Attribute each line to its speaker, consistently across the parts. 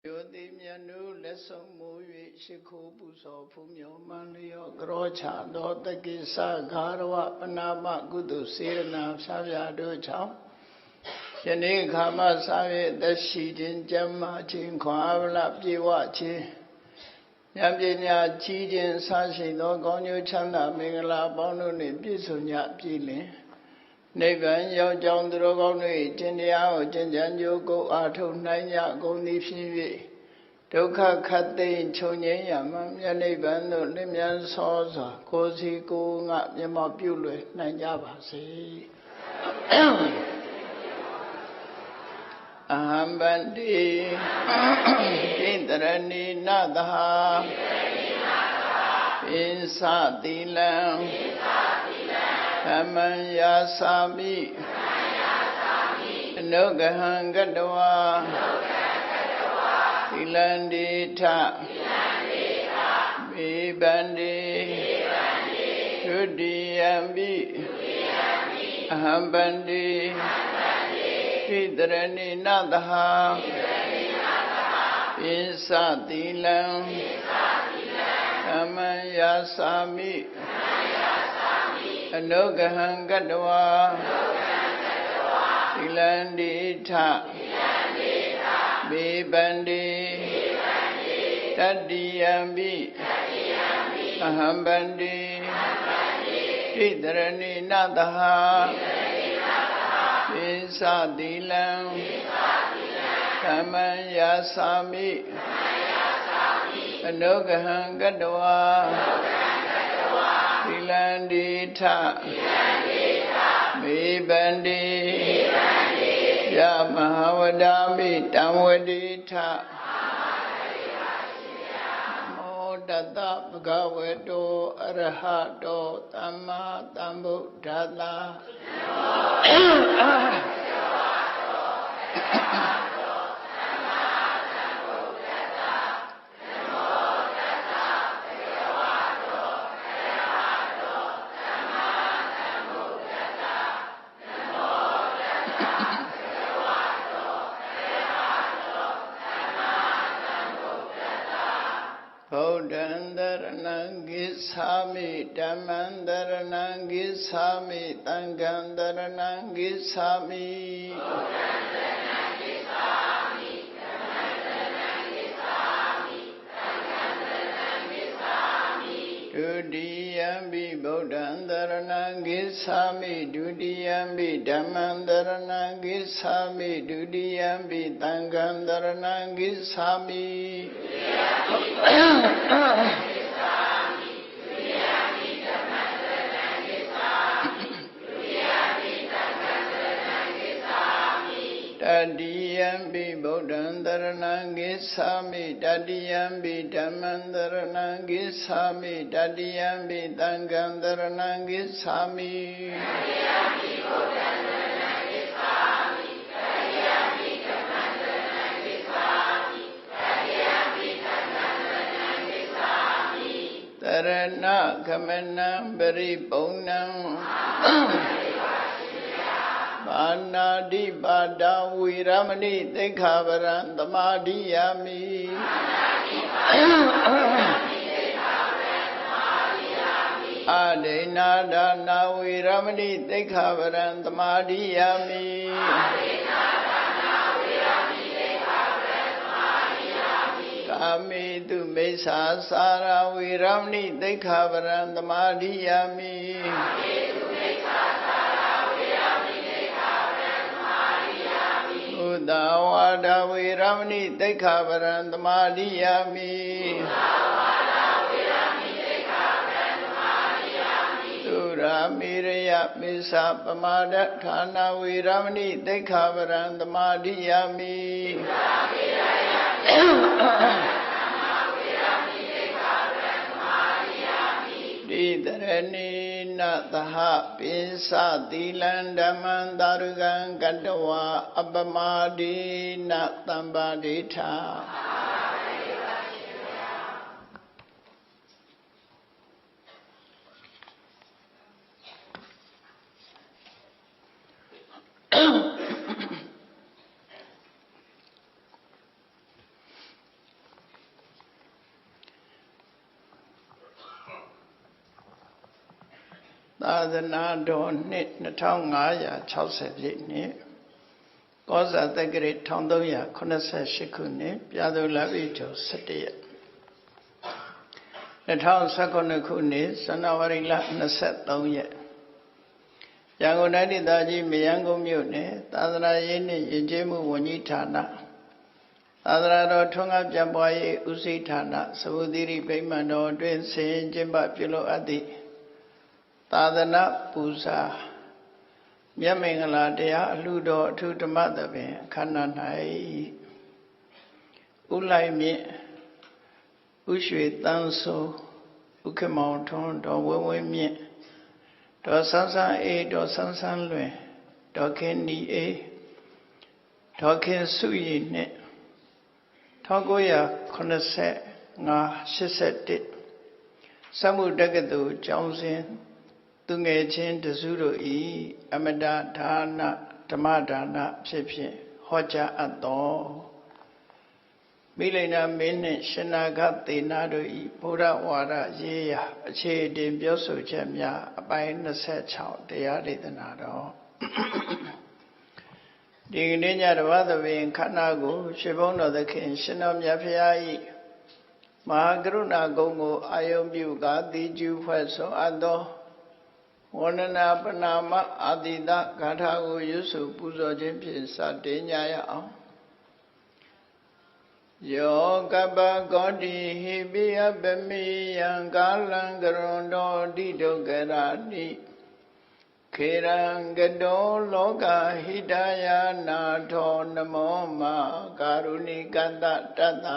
Speaker 1: Yodi Mianu lesson movie Shiko Puso Pumyo Manlio Grocha Dotaki Sa Garwa Panama Gudu Sirna Savia Ducham Yeni Kama Savi Dashijin Jamma Chin Kwavla Piwachi Yabinya Chijin Sashi no Gonyo Chanda Mingala Bonuni Pisunya Pili Nevan Yo John Drogoni, Jindia, Jinjan Yoko, Arto Nanya, Goni Pivi, Doka Kate, Chonye Yamam, Yanevan, Limian Sosa, Kosi Go, Yamapule, Nanyaba, say Ahambandi, Indrani Nadaha, Insadilam. Amaya Sami Nogahan Gadwa Ilandita Bibandi Rudiambi Ahambandi Hidrani Nadaha Insadilam Amaya Sami Anogahan Gadwa Ilandita Bibandi Tadiyambi Ahambandi Hidrani Nadaha Insadilam Kamayasami Anogahan Gadwa Ilandita Bibandi Yamahavadami Tamwadita Modata Bhagavato Arahato Tamma Tambuddhata Bodhandaranang Gissami Dhammandaranang Gissami Tangandaranang Gissami Bodhandaranang Gissami Dhammandaranang Gissami Tangandaranang Gissami Dudiyambi Bodhandaranang Gissami Dudiyambi Dhammandaranang Gissami Dudiyambi Tangandaranang Gissami Tadiyambi Bodhandaranang Gissami Tadiyambi Dhammandaranang Gissami Tadiyambi Tangandaranang Gissami Tadiyambi Bodhandaranang Gissami Tadiyambi Dhammandaranang Gissami Tadiyambi Tangandaranang Gissami Tarana Kamanam Pariponnam Manadi Bada Viramani Dekavaran Tamadiyami Adenada Viramani Dekavaran Tamadiyami Kami tu Mesa Sara Viramani Dekavaran Tamadiyami Udawada Viramani Dekavaran Tamadiyami Sura Miraya Misa Pamada Thana Viramani Dekavaran Tamadiyami Didarani Nataha Pinsa Dilandaman Darugan Gadawa Abamadi Natambadita သနာတော်နှစ်2560ပြည့်နှစ်ကောဇာတက္ကရာ1388ခုနှစ်ပြာသူလပိကျော်17ရက်2019ခုနှစ်ဇန်နဝါရီလ23ရက်ရန်ကုန်တိုင်းဒေသကြီးမရမ်းကုန်းမြို့နယ်သာသနာရေးနှင့်ယဉ်ကျေးမှုဝန်ကြီးဌာနသာသနာတော်ထွန်းကားပြန့်ပွားရေးဦးစီးဌာနသဝတိရိဗိမာန်တော်တွင်ဆင်ကျင်းပပြုလုပ်အပ်သည့်သာသနာပူဇာမြတ်မင်္ဂလာတရားအလှူတော်အထူးဓမ္မသဘင်အခမ်းအနား၌ဥလိုက်မြင့်ဥရွှေတန်းစိုးဥက္ကမောင်ထွန်းတော်ဝင်းဝင်းမြင့်တော်ဆန်းဆန်းအေးတော်ဆန်းဆန်းလွင်တော်ခင်နီအေးတော်ခင်စုရည်နှင့်1985-81စမှုတက္ကသိုလ်ကျောင်းစဉ်သူငယ်ချင်းတစုတို့ဤအမတဒါနဓမ္မဒါနဖြစ်ဖြင့်ဟောကြားအပ်သောမိလိန်နာမင်းနှင့်ရှင်နာဂသေနာတို့ဤဘုရားဝါဒရေးရာအခြေတင်ပြောဆိုချက်များအပိုင်း26တရားဒေသနာတော်ဒီကနေ့ညဓမ္မသဘင်ခန္ဓာကိုရွှေဘုန်းတော်သခင်ရှင်တော်မြတ်ဖရာဤမဟာကရုဏာဂုဏ်ကိုအာယုံပြုကာတိကျူဖွဲ့ဆုံးအပ်သောဝန္ဒနာပနာမအာတိတဂါထာကိုရွတ်ဆိုပူဇော်ခြင်းဖြင့်စတင်ကြရအောင်ယောကပ္ပကောတိဟိပိယပမိယံကာလံကရွန်တော်တိဒုက္ခရာတိခေရံကတောလောကဟိတယနာထောနမောမကာရုဏိကတ္တတတ္တ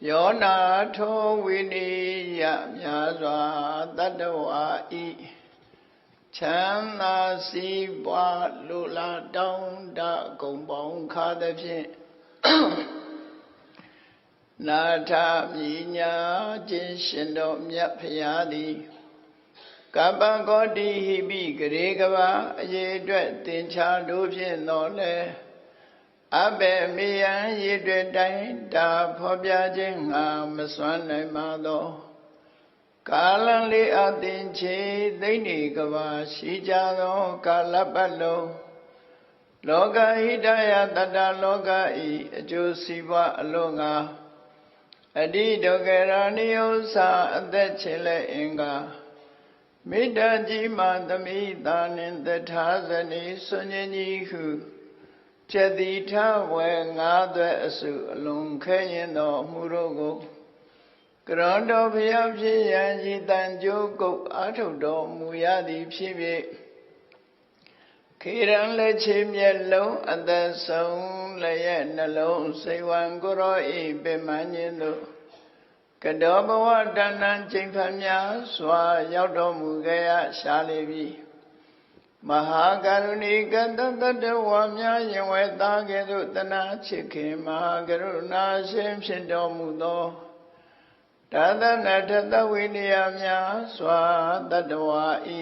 Speaker 1: ယောနာထောဝိနိယမြာစွာတတ္တဝါဤချမ်းသာစီးပွားလူလာတောင်းတဂုံပေါင်းခါသဖြင့်နာထမြညာခြင်းရှင်တော်မြတ်ဖရာသည်ကပ္ပကောတိဟိပိဂရေကဘာအရေအတွက်သင်္ချာတို့ဖြင့်တော်လဲအဘယ်မေယံရေတွေ့တိုင်းတာဖော်ပြခြင်းငါမစွမ်းနိုင်ပါသောကာလံလေးအသင်ချေသိနေကဘာရှိကြသောကာလပတ်လုံးလောကဟိတယတတ္တလောကဤအကျိုးစီးပွားအလုံးငါအတိဒုက္ခရာနိယုသအသက်ချေလက်အင်္ဂါမေတ္တာကြီးမှသမိတာနှင့်တထာဇနီဆွန်ကြီးဟုဖြတိထဝဲငါးသွဲအစုအလုံးခဲရင်တော်မူတို့ကိုကရွန်တော်ဖျားဖြစ်ရန်ဤတန်ကြိုးကုတ်အာထုတ်တော်မူရသည်ဖြစ်ဖြစ်ခေရန်လက်ချေမျက်လုံးအသက်ဆုံးလည်းရဲ့နှလုံးစိတ်ဝံကိုရောဤပင်မခြင်းတို့ကတောဘဝတဏ္ဏချိန်ဖန်များစွာရောက်တော်မူခဲ့ရရှားလေပြီမဟာကရုဏီကတ္တတတဝါများယင်ဝဲသားကဲ့သို့တနာချစ်ခင်မဟာကရုဏာရှင်ဖြစ်တော်မူသောတသနာထသဝိနည်းများစွာတတဝါဤ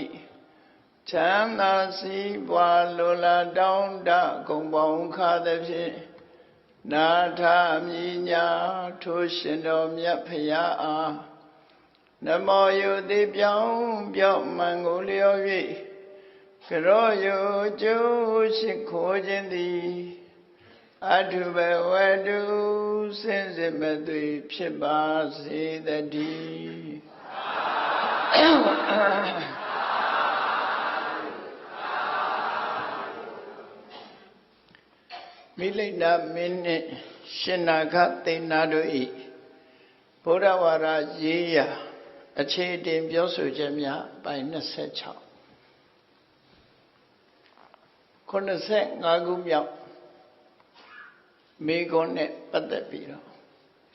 Speaker 1: ချမ်းသာစီးပွားလိုလားတောင်းတဂုံပေါင်းခါသဖြင့်နာထမြညာထိုရှင်တော်မြတ်ဖရာအားနမောယုတိပြောင်းပြောင်းမှန်ကိုလျော်၍ကရောယုကျိုးရှိခိုးခြင်းသည်အထုဘဝတုစင်စစ်မသွေဖြစ်ပါစေတည်းမိလိန်နာမင်းနှင့်ရှင်နာဂသေနာတို့ဤဘုရားဝါဒရေးရာအခြေတင်ပြောဆိုချက်များပိုင်း26 85ခုမြောက်မိဂုံးနဲ့ပတ်သက်ပြီးတော့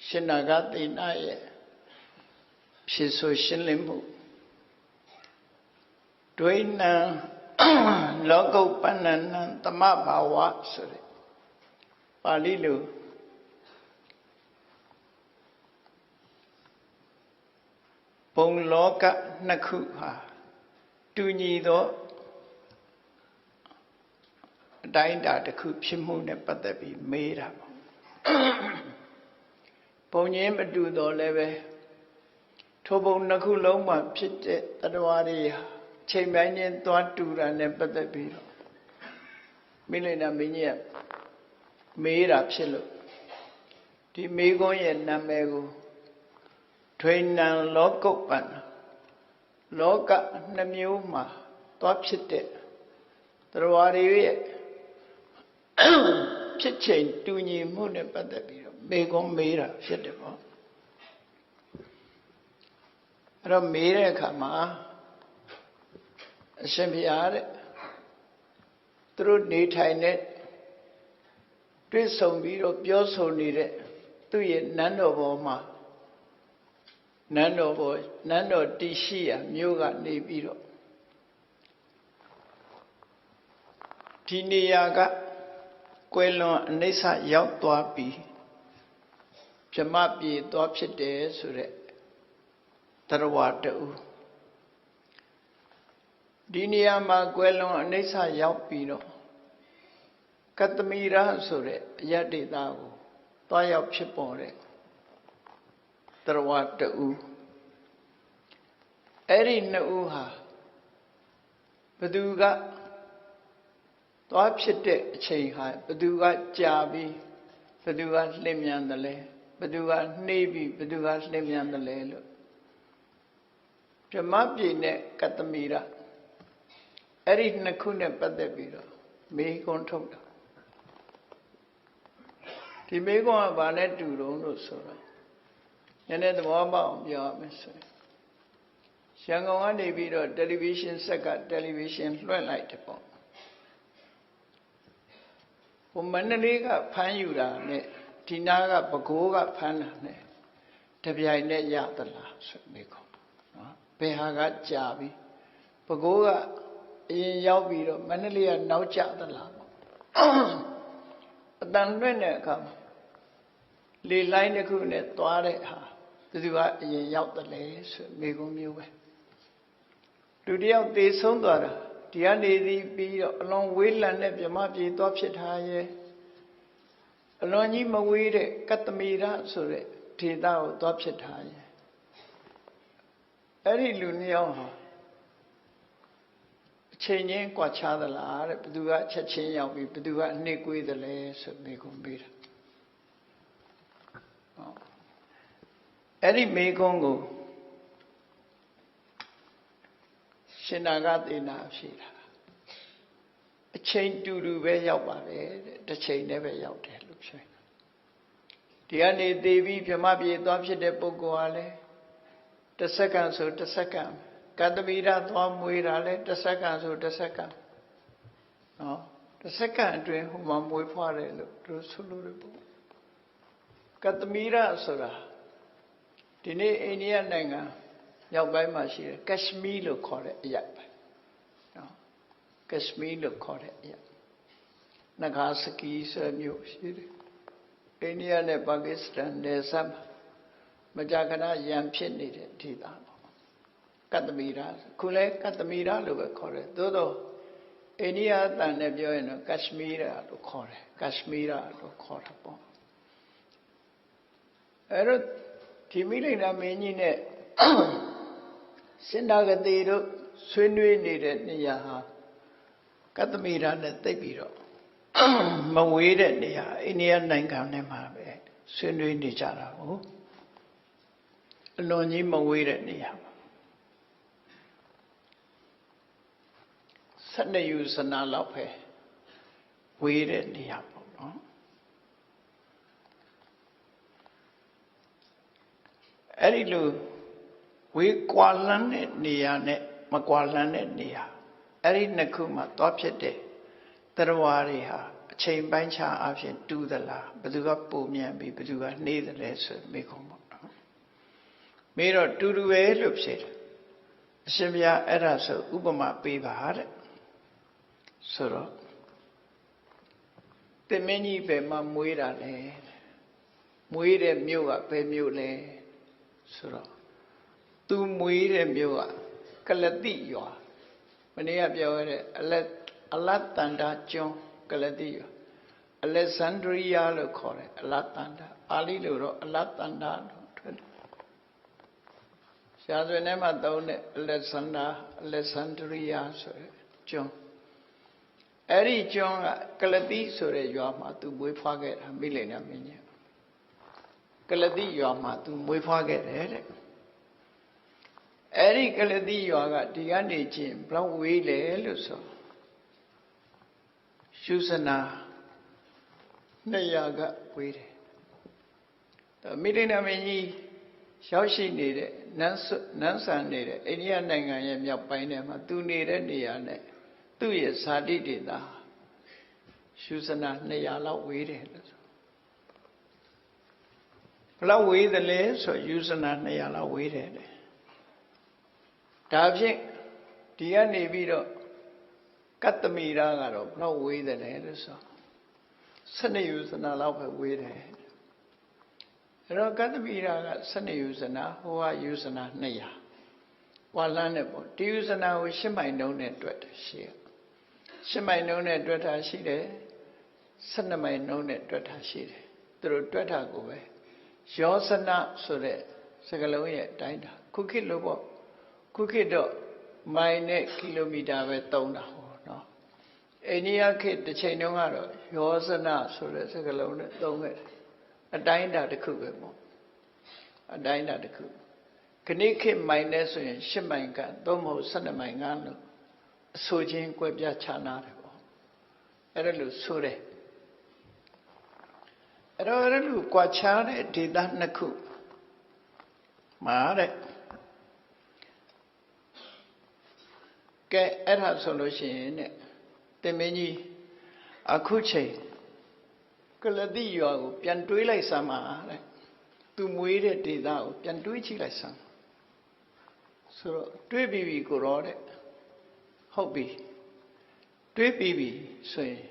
Speaker 1: ရှင်နာဂသေနာရဲ့ဖြစ်ဆိုရှင်းလင်းမှုဒွိနံလောကုပ္ပန္နံသမဘာဝဆိုတဲ့ပါဠိလိုဘုံလောကနှစ်ခုဟာတူညီသောအတိုင်းအတာတစ်ခုဖြစ်မှုနဲ့ပတ်သက်ပြီးမေးတာပေါ့ဘုံချင်းမတူတော့လည်းပဲ ထိုဘုံနှစ်ခုလုံးမှာဖြစ်တဲ့တ attva တွေဟာချိန်ပိုင်းချင်းသွားတူတာနဲ့ပတ်သက်ပြီးတော့မိလိန်နာမင်းကြီးကမေးတာဖြစ်လို့ဒီမေးခွန်းရဲ့နာမည်ကိုဒွေနံလောကုပ္ပန္နလောကနှမျိုးမှာသွားဖြစ်တဲ့တ attva တွေရဲ့ဖြစ်ချိန်တူညီမှုနဲ့ပတ်သက်ပြီးတော့မေးခွန်းမေးတာဖြစ်တယ်ပေါ့အဲ့တော့မေးတဲ့အခါမှာအရှင်ဘုရားတဲ့သူတို့နေထိုင်တဲ့တွေ့ဆုံပြီးတော့ပြောဆိုနေတဲ့သူ့ရဲ့နန်းတော်ပေါ်မှာနန်းတော်တည်ရှိရာမြို့ကနေပြီးတော့ဒီနေရာကကွယ်လွန်အနိစ္စရောက်သွားပြီးဗြဟ္မပြေသွားဖြစ်တယ်ဆိုတဲ့တရားတူဒီနေရာမှာကွယ်လွန်အနိစ္စရောက်ပြီးတော့ကတ္တမီရဆိုတဲ့အယတ္တိတာကိုတွားရောက်ဖြစ်ပေါ်တဲ့တရားတူအဲ့ဒီနှစ်ဦးဟာဘသူကသွားဖြစ်တဲ့အချိန်ဟာဘသူကကြာပြီးဘသူကလှည့်မြန်တယ်လဲဘသူကနှေးပြီးဘသူကလှည့်မြန်တယ်လဲလို့ဗြဟ္မပြေနဲ့ကတ္တမီရအဲ့ဒီနှစ်ခုနဲ့ပတ်သက်ပြီးတော့မေးခွန်းထုတ်တာဒီမေးခွန်းကဘာနဲ့တူတုံးလို့ဆိုတော့နည်းနည်းသဘောပေါက်အောင်ပြောရမယ်ဆိုရင်ရန်ကုန်ကနေပြီးတော့တယ်လီဗီရှင်းဆက်ကတယ်လီဗီရှင်းလွှင့်လိုက်တယ်ပေါ့ဟိုမန္တလေးကဖမ်းယူတာနဲ့ဒီနားကပဲခူးကဖမ်းတာနဲ့တပြိုင်နဲ့ရသလားဆိုမေးခွန်းနော်ဘယ်ဟာကကြာပြီပဲခူးကအရင်ရောက်ပြီးတော့မန္တလေးကနောက်ကျသလားပေါ့အတန်လွှင့်တဲ့အခါမှာလေလိုင်းတစ်ခုနဲ့သွားတဲ့ဟာဘယ်သူကအရင်ရောက်တယ်လဲဆိုမေးခွန်းမျိုးပဲလူတယောက်သေဆုံးသွားတာဒီကနေပြီးတော့အလွန်ဝေးလံတဲ့ဗြဟ္မပြေသွားဖြစ်ထားရဲ့အလွန်ကြီးမဝေးတဲ့ကတ္တမီရဆိုတဲ့ဒေသကိုသွားဖြစ်ထားရဲ့အဲ့ဒီလူနှစ်ယောက်ဟာအချိန်ချင်းကွာခြားသလားတဲ့ဘယ်သူကချက်ချင်းရောက်ပြီးဘယ်သူကအနှိမ့်ကွေးသလဲဆိုမေးခွန်းမေးတာအဲ့ဒီမေးခွန်းကိုရှင်နာဂသေနာဖြေတာအချိန်တူတူပဲရောက်ပါတယ်တဲ့တစ်ချိန်တည်းပဲရောက်တယ်လို့ဖြေဒီကနေသေပြီးဗြဟ္မပြေသွားဖြစ်တဲ့ပုဂ္ဂိုလ်ဟာလည်းတစ်စက္ကန့်ဆိုတစ်စက္ကန့်ကတ္တဗိရသွားမွေးတာလည်းတစ်စက္ကန့်ဆိုတစ်စက္ကန့်နော်တစ်စက္ကန့်အတွင်းဟိုမှာမွေးဖွားတယ်လို့သူဆိုလို့ရပေါ့ကတ္တဗိရဆိုတာဒီနေ့အိန္ဒိယနိုင်ငံမြောက်ပိုင်းမှာရှိတယ်ကက်ရှမီးလို့ခေါ်တဲ့အရပ်ပဲနော်ကက်ရှမီးလို့ခေါ်တဲ့အရပ်နဂါစကီဆိုတဲ့မြို့ရှိတယ်အိန္ဒိယနဲ့ပါကစ္စတန်နယ်စပ်မှာမကြာခဏရန်ဖြစ်နေတဲ့ဒေသပေါ့ကတ္တမီရခုလဲကတ္တမီရလို့ပဲခေါ်တယ်သို့တော့အိန္ဒိယအတန်နဲ့ပြောရင်တော့ကက်ရှမီးရလို့ခေါ်တယ်ကက်ရှမီးရလို့ခေါ်တာပေါ့အဲ့တော့ဒီမိလိန်နာမင်းကြီးနဲ့စင်နာဂတိတို့ဆွေးနွေးနေတဲ့နေရာဟာကတ္တမီရနဲ့သိပ်ပြီးတော့မဝေးတဲ့နေရာအိန္ဒိယနိုင်ငံထဲမှာပဲဆွေးနွေးနေကြတာကိုအလွန်ကြီးမဝေးတဲ့နေရာပါ12ယူဇနာလောက်ပဲဝေးတဲ့နေရာပေါ့နော်အဲ့ဒီလိုဝေးကွာလန်းတဲ့နေရာနဲ့မကွာလန်းတဲ့နေရာအဲ့ဒီနှစ်ခုမှာသွားဖြစ်တဲ့တရားတွေဟာအချိန်ပိုင်းခြားအဖြစ်တူသလားဘယ်သူကပုံမြန်ပြီးဘယ်သူကနှေးတယ်လဲဆိုမေးခွန်းပေါ့နော်မေးတော့တူတူပဲလို့ဖြေတယ်အရှင်ဘုရားအဲ့ဒါဆိုဥပမာပေးပါတဲ့ဆိုတော့တင်မင်းကြီးပဲမှမွေးတာလဲမွေးတဲ့မြို့ကဘယ်မြို့လဲဆိုတော့သူမွေးတဲ့မြို့ကကလတိရွာမနေ့ကပြောရတဲ့အလတ်တန္တာကျွန်းကလတိရွာအလက်ဇန္ဒရိယလို့ခေါ်တယ်အလတ်တန္တာပါဠိလိုတော့အလတ်တန္တာလို့ထွက်တယ် ရှားစွင်ထဲမှာသုံးတဲ့ Alexandria ဆိုတဲ့ကျွန်းအဲ့ဒီကျွန်းကကလတိဆိုတဲ့ရွာမှာသူမွေးဖွားခဲ့တာမိလိန်နာမင်းကြီးကလတိရွာမှာသူမွေးဖွားခဲ့တယ်တဲ့အဲ့ဒီကလတိရွာကဒီကနေချင်းဘလောက်ဝေးလဲလို့ဆိုရှုစနာ200ကဝေးတယ်မိလိန်နာမင်းကြီးရောက်ရှိနေတဲ့နန်းဆန်နေတဲ့အိန္ဒိယနိုင်ငံရဲ့မြောက်ပိုင်းထဲမှာသူနေတဲ့နေရာနဲ့သူ့ရဲ့ဇာတိဒေသရှုစနာ200လောက်ဝေးတယ်လို့ဆိုဘလောက်ဝေးသလဲဆိုယူစနာ200လောက်ဝေးတယ်ဒါဖြင့်ဒီကနေပြီးတော့ကတ္တမီရာကတော့ဘလောက်ဝေးတယ်လဲလို့ဆို12ယူစနာလောက်ပဲဝေးတယ်အဲ့တော့ကတ္တမီရာက12ယူစနာဟိုကယူစနာ200ဝါလန်းနဲ့ပေါ့ဒီယူစနာကို10မိုင်နှုန်းနဲ့တွက်တယ်ရှိရ10မိုင်နှုန်းနဲ့တွက်တာရှိတယ်12မိုင်နှုန်းနဲ့တွက်တာရှိတယ်သူတို့တွက်တာကိုပဲယောစနဆိုတဲ့စကားလုံးရဲ့အတိုင်းတာခုခေတ်လို့ပေါ့ခုခေတ်တော့မိုင်နဲ့ကီလိုမီတာပဲသုံးတာဟောနော်အိန္ဒိယခေတ်တစ်ချိန်တုန်းကတော့ယောစနဆိုတဲ့စကားလုံးနဲ့သုံးခဲ့တယ်အတိုင်းတာတစ်ခုပဲပေါ့အတိုင်းတာတစ်ခုခဏခေတ်မိုင်နဲ့ဆိုရင်10မိုင်ကသုံးမဟုတ်12မိုင်ကလို့အဆိုချင်းကွဲပြားခြားနာတယ်ပေါ့အဲ့ဒါလို့ဆိုတယ်အဲ့တော့အဲ့လိုကွာခြားတဲ့ဒေသနှစ်ခုမှာတဲ့ကဲအဲ့ဒါဆိုလို့ရှိရင်တဲ့တင်မင်းကြီးအခုချိန်ကလတိရွာကိုပြန်တွေးလိုက်စမ်းပါတဲ့သူမွေးတဲ့ဒေသကိုပြန်တွေးကြည့်လိုက်စမ်းဆိုတော့တွေးပြီးပြီကိုရောတဲ့ဟုတ်ပြီတွေးပြီးပြီဆိုရင်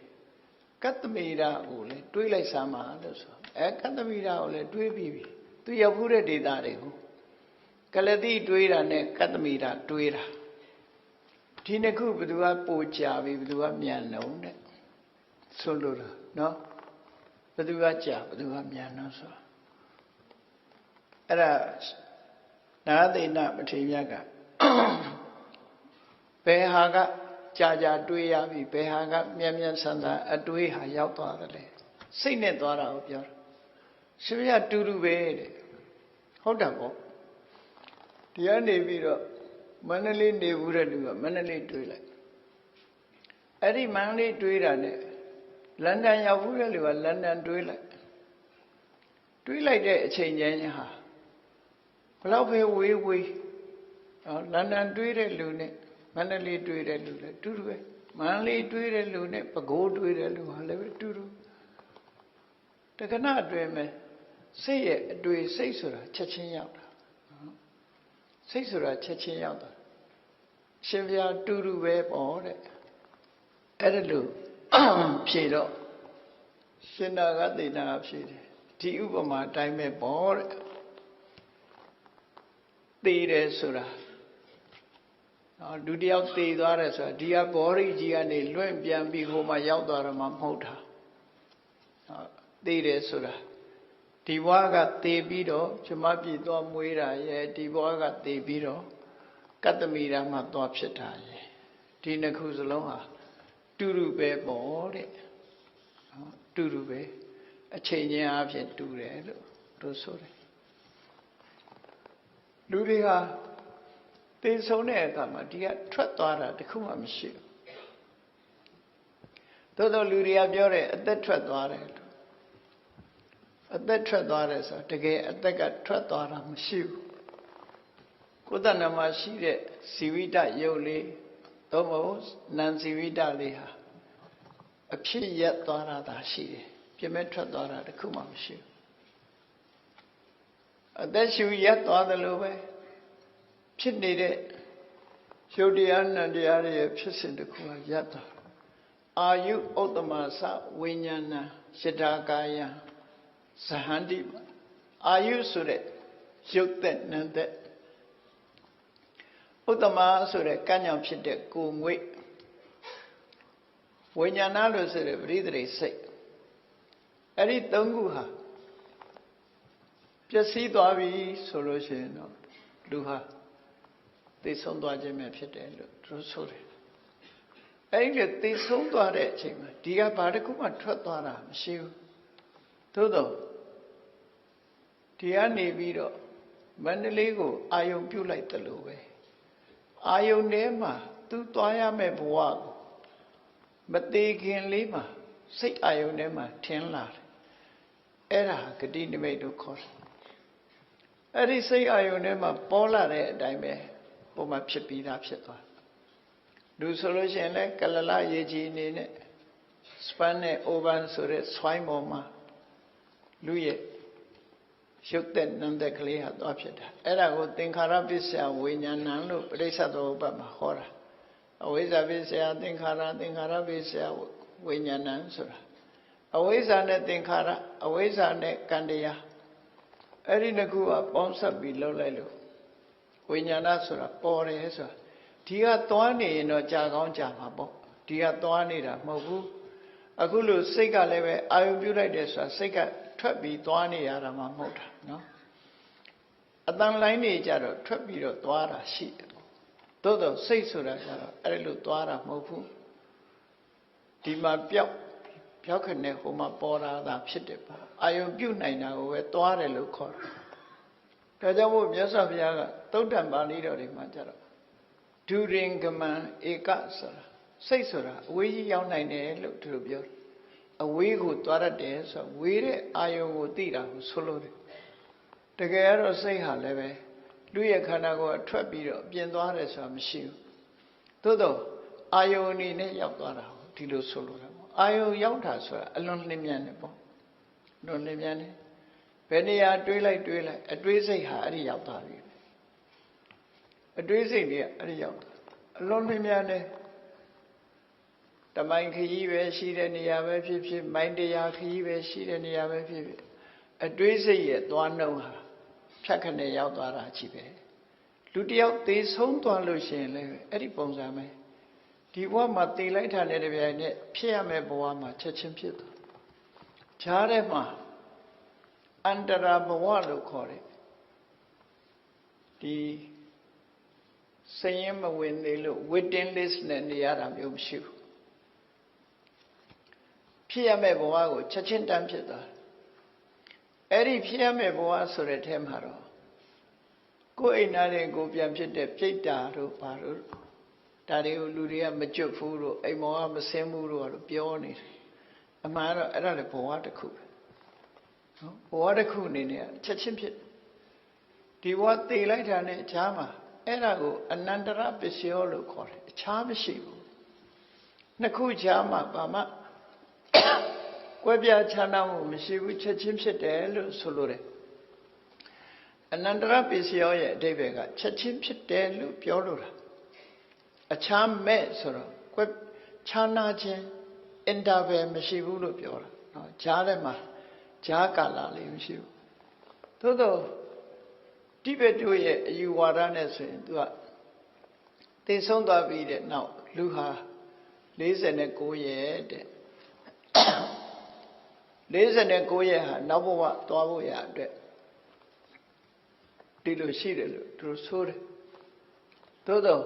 Speaker 1: ကတ္တမီရာကိုလည်းတွေးလိုက်စမ်းပါလို့ဆိုကတ္တမီရာကိုလည်းတွေးပြီးပြီသူရောက်ဘူးတဲ့ဒေသတွေကိုကလတိတွေးတာနဲ့ကတ္တမီရာတွေးတာဒီနှစ်ခုဘယ်သူကပိုကြပြီဘယ်သူကမြန်နှုံတဲ့ဆိုလို့လားနော်ဘယ်သူကကြာဘယ်သူကမြန်နှုံဆိုအဲ့ဒါနာသိဏပထေမြတ်ကဘယ်ဟာကကြာတွေးရပြီဘယ်ဟာကမြန်ဆန်အတွေးဟာရောက်သွားတယ်လေစိတ်နဲ့သွားတာကိုပြောတာရှင်ပြတူတူပဲတဲ့ဟုတ်တယ်ပေါ့ဒီကနေပြီးတော့မန္တလေးနေဘူးတဲ့လူကမန္တလေးတွေးလိုက်အဲ့ဒီမန္တလေးတွေးတာနဲ့လန်ဒန်ရောက်ဘူးတဲ့လူကလန်ဒန်တွေးလိုက်တဲ့အချိန်ချင်းဟာဘလောက်ပဲဝေးလန်ဒန်တွေးတဲ့လူနဲ့မန္တလေးတွေးတဲ့လူလည်းတူတူပဲမန္တလေးတွေးတဲ့လူနဲ့ပဲခူးတွေးတဲ့လူဟာလည်းပဲတူတူတခဏအတွင်းမှာစိတ်ရဲ့အတွေ့စိတ်ဆိုတာချက်ချင်းရောက်တာစိတ်ဆိုတာချက်ချင်းရောက်တာရှင်ဗျာတူတူပဲပေါ့တဲ့အဲ့ဒါလို့ဖြေတော့ရှင်နာကသေနာဖြေတယ်ဒီဥပမာအတိုင်းပဲပေါ့တဲ့သေတယ်ဆိုတာဒုတိယသေသွားတယ်ဆိုတာဒီကဘောရိကြီးကနေလွင့်ပြန်ပြီးဟိုမှာရောက်သွားတော့မှမဟုတ်တာသေတယ်ဆိုတာဒီဘဝကသေပြီးတော့ဇမပြည်သွားမွေးတာရဲ့ဒီဘဝကသေပြီးတော့ကတ္တမီရာမှာသွားဖြစ်တာရဲ့ဒီနှစ်ခုစလုံးဟာတူတူပဲပေါ့တဲ့တူတူပဲအချိန်ချင်းအဖြစ်တူတယ်လို့တို့ဆိုတယ်လူတွေဟာသေဆုံးတဲ့အခါမှာဒီကထွက်သွားတာတခုမှမရှိဘူးသို့သောလူတွေကပြောတယ်အသက်ထွက်သွားတယ်လို့အသက်ထွက်သွားတယ်ဆိုတကယ်အသက်ကထွက်သွားတာမရှိဘူးကိုယ်တဏ္ဍမှာရှိတဲ့ဇီဝိတရုပ်လေးသို့မဟုတ်နံဇီဝိတလေးဟာအဖြစ်ရက်သွားတာသာရှိတယ်ပြမဲ့ထွက်သွားတာတခုမှမရှိဘူးအသက်ရှူရက်သွားတယ်လို့ပဲဖြစ်နေတဲ့ရုပ်တရားနံတရားတွေဖြစ်စဉ်တစ်ခုဟာရပ်သွားအာယုဥတ္တမသဝိညာဏယထာကာယံဇဟန္တိအာယုဆိုတဲ့ရုပ်သက်နံသက်ဥတ္တမဆိုတဲ့ကံ့ကြောင့်ဖြစ်တဲ့ကိုယ်ငွေ့ဝိညာဏလို့ဆိုတဲ့ပရိသေစိတ်အဲ့ဒီသုံးခုဟာပျက်စီးသွားပြီဆိုလို့ရှိရင်တော့လူဟာ သေဆုံးသွားခြင်းပဲဖြစ်တယ်လို့သူတို့ဆိုတယ်အဲ့ဒီသေဆုံးသွားတဲ့အချိန်မှာဒီကဘာတစ်ခုမှထွက်သွားတာမရှိဘူးသို့တော့ဒီကနေပြီးတော့မန္တလေးကိုအာယုံပြုတ်လိုက်တယ်လို့ပဲအာယုံထဲမှာသူသွားရမယ့်ဘဝကိုမသေးခင်လေးမှာစိတ်အာယုံထဲမှာထင်လာတယ်အဲ့ဒါဂတိနိမိတ်လို့ခေါ်တယ်အဲ့ဒီစိတ်အာယုံထဲမှာပေါ်လာတဲ့အတိုင်းပဲပုံမှန်ဖြစ်ပြီးသားဖြစ်သွားလူဆိုလို့ရှိရင်လည်းကလလရေကြီးအနေနဲ့စပန်နဲ့အိုဗန်ဆိုတဲ့ဆွိုင်းပေါ်မှာလူရဲ့ရုပ်သက်နံသက်ကလေးဟာသွားဖြစ်တာအဲ့ဒါကိုသင်္ခါရပစ္စယဝိညာဏံလို့ပရိစ္ဆေသောဥပ္ပတ်မှာဟောတာအဝိဇ္ဇာပစ္စယသင်္ခါရသင်္ခါရပစ္စယဝိညာဏံဆိုတာအဝိဇ္ဇာနဲ့သင်္ခါရအဝိဇ္ဇာနဲ့ကံတရားအဲ့ဒီနှစ်ခုကပေါင်းစပ်ပြီးလှုပ်လိုက်လို့ဝိညာဏဆိုတာပေါ်တယ်ဆိုတာဒီကသွားနေရင်တော့ကြာကောင်းကြာမှာပေါ့ဒီကသွားနေတာမဟုတ်ဘူးအခုလို့စိတ်ကလည်းပဲအာယုံပြုလိုက်တယ်ဆိုတာစိတ်ကထွက်ပြီးသွားနေရတာမှမဟုတ်တာနော်အတန်လိုင်းနေကြတော့ထွက်ပြီးတော့သွားတာရှိတယ်သို့တော့စိတ်ဆိုတာကျတော့အဲ့လိုသွားတာမဟုတ်ဘူးဒီမှာပျောက်ခနဲ့ဟိုမှာပေါ်လာတာဖြစ်တယ်ပေါ့အာယုံပြုတ်နိုင်တာကိုပဲသွားတယ်လို့ခေါ်တယ်ဒါကြောင့်မို့မြတ်စွာဘုရားကသုတ္တံပါဠိတော်တွေမှာကျတော့ဒုရင်ကမံဧကဆိုတာစိတ်ဆိုတာအဝေးကြီးရောက်နိုင်တယ်လို့သူတို့ပြောတယ်အဝေးကိုသွားရတယ်ဆိုဝေးတဲ့အာယုံကိုသိတာကိုဆိုလို့တယ်တကယ်တော့စိတ်ဟာလည်းပဲလူရဲ့ခန္ဓာကိုယ်ထွက်ပြီးတော့ပြင်သွားတယ်ဆိုတာမရှိဘူးသို့တော့အာယုံအနေနဲ့ရောက်သွားတာဒီလိုဆိုလို့တယ်ပေါ့အာယုံရောက်တာဆိုတာအလွန်လင်းမြန်တယ်ပေါ့လွန်လင်းမြန်တယ်ဘယ်နေရာတွေးလိုက်အတွေးစိတ်ဟာအဲ့ဒီရောက်သွားပြီအတွေးစိတ်တွေကအဲ့ဒီရောက်သွားအလွန်လင်းမြန်တယ်တမိုင်ခရီးပဲရှိတဲ့နေရာပဲဖြစ်ဖြစ်မိုင်းတရားခရီးပဲရှိတဲ့နေရာပဲဖြစ်ဖြစ်အတွေးစိတ်ရဲ့သွားနှုံဟာဖြတ်ခနဲ့ရောက်သွားတာကြီးပဲလူတယောက်သေဆုံးသွားလို့ရှိရင်လည်းအဲ့ဒီပုံစံပဲဒီဘဝမှာတည်လိုက်တာနဲ့တပြိုင်နက်ဖြစ်ရမယ့်ဘဝမှာချက်ချင်းဖြစ်သွားခြားတဲ့မှာအန္တရာဘဝလို့ခေါ်တယ်ဒီစရင်မဝင်သေးလို့ waiting list နဲ့နေရတာမျိုးမရှိဘူးဖြစ်ရမယ့်ဘဝကိုချက်ချင်းတန်းဖြစ်သွားအဲ့ဒီဖြစ်ရမယ့်ဘဝဆိုတဲ့ထဲမှာတော့ကိုယ်အိမ်သားတွေကိုပြန်ဖြစ်တဲ့ပြိတ္တာတို့ဘာလို့ဒါတွေကိုလူတွေကမကြွဘူးလို့အိမ်မောကမစင်းဘူးလို့ပြောနေတယ်အမှန်တော့အဲ့ဒါလည်းဘဝတစ်ခုပဲနော်ဘဝတစ်ခုအနေနဲ့ချက်ချင်းဖြစ်ဒီဘဝတည်လိုက်တာနဲ့အခြားမှာအဲ့ဒါကိုအနန္တရပစ္စယောလို့ခေါ်တယ်အခြားမရှိဘူးနှစ်ခုခြားမှာဘာမှကွဲပြားခြားနားမှုမရှိဘူးချက်ချင်းဖြစ်တယ်လို့ဆိုလိုတယ်အနန္တရပစ္စယောရဲ့အဓိပ္ပာယ်ကချက်ချင်းဖြစ်တယ်လို့ပြောလို့တာအခြားမဲ့ဆိုတော့ကွဲခြားနာခြင်း interval မရှိဘူးလို့ပြောတာနော်ဂျားထဲမှာဂျားကာလလေးမရှိဘူးသို့တော့တိဘက်တို့ရဲ့အယူဝါဒနဲ့ဆိုရင်သူကသိဆုံးသွားပြီးတဲ့နောက်လူဟာ49ရက်တဲ့49ရက်ဟာနောက်ဘဝသွားဖို့ရအတွက်ဒီလိုရှိတယ်လို့သူတို့ဆိုတယ်သို့တော့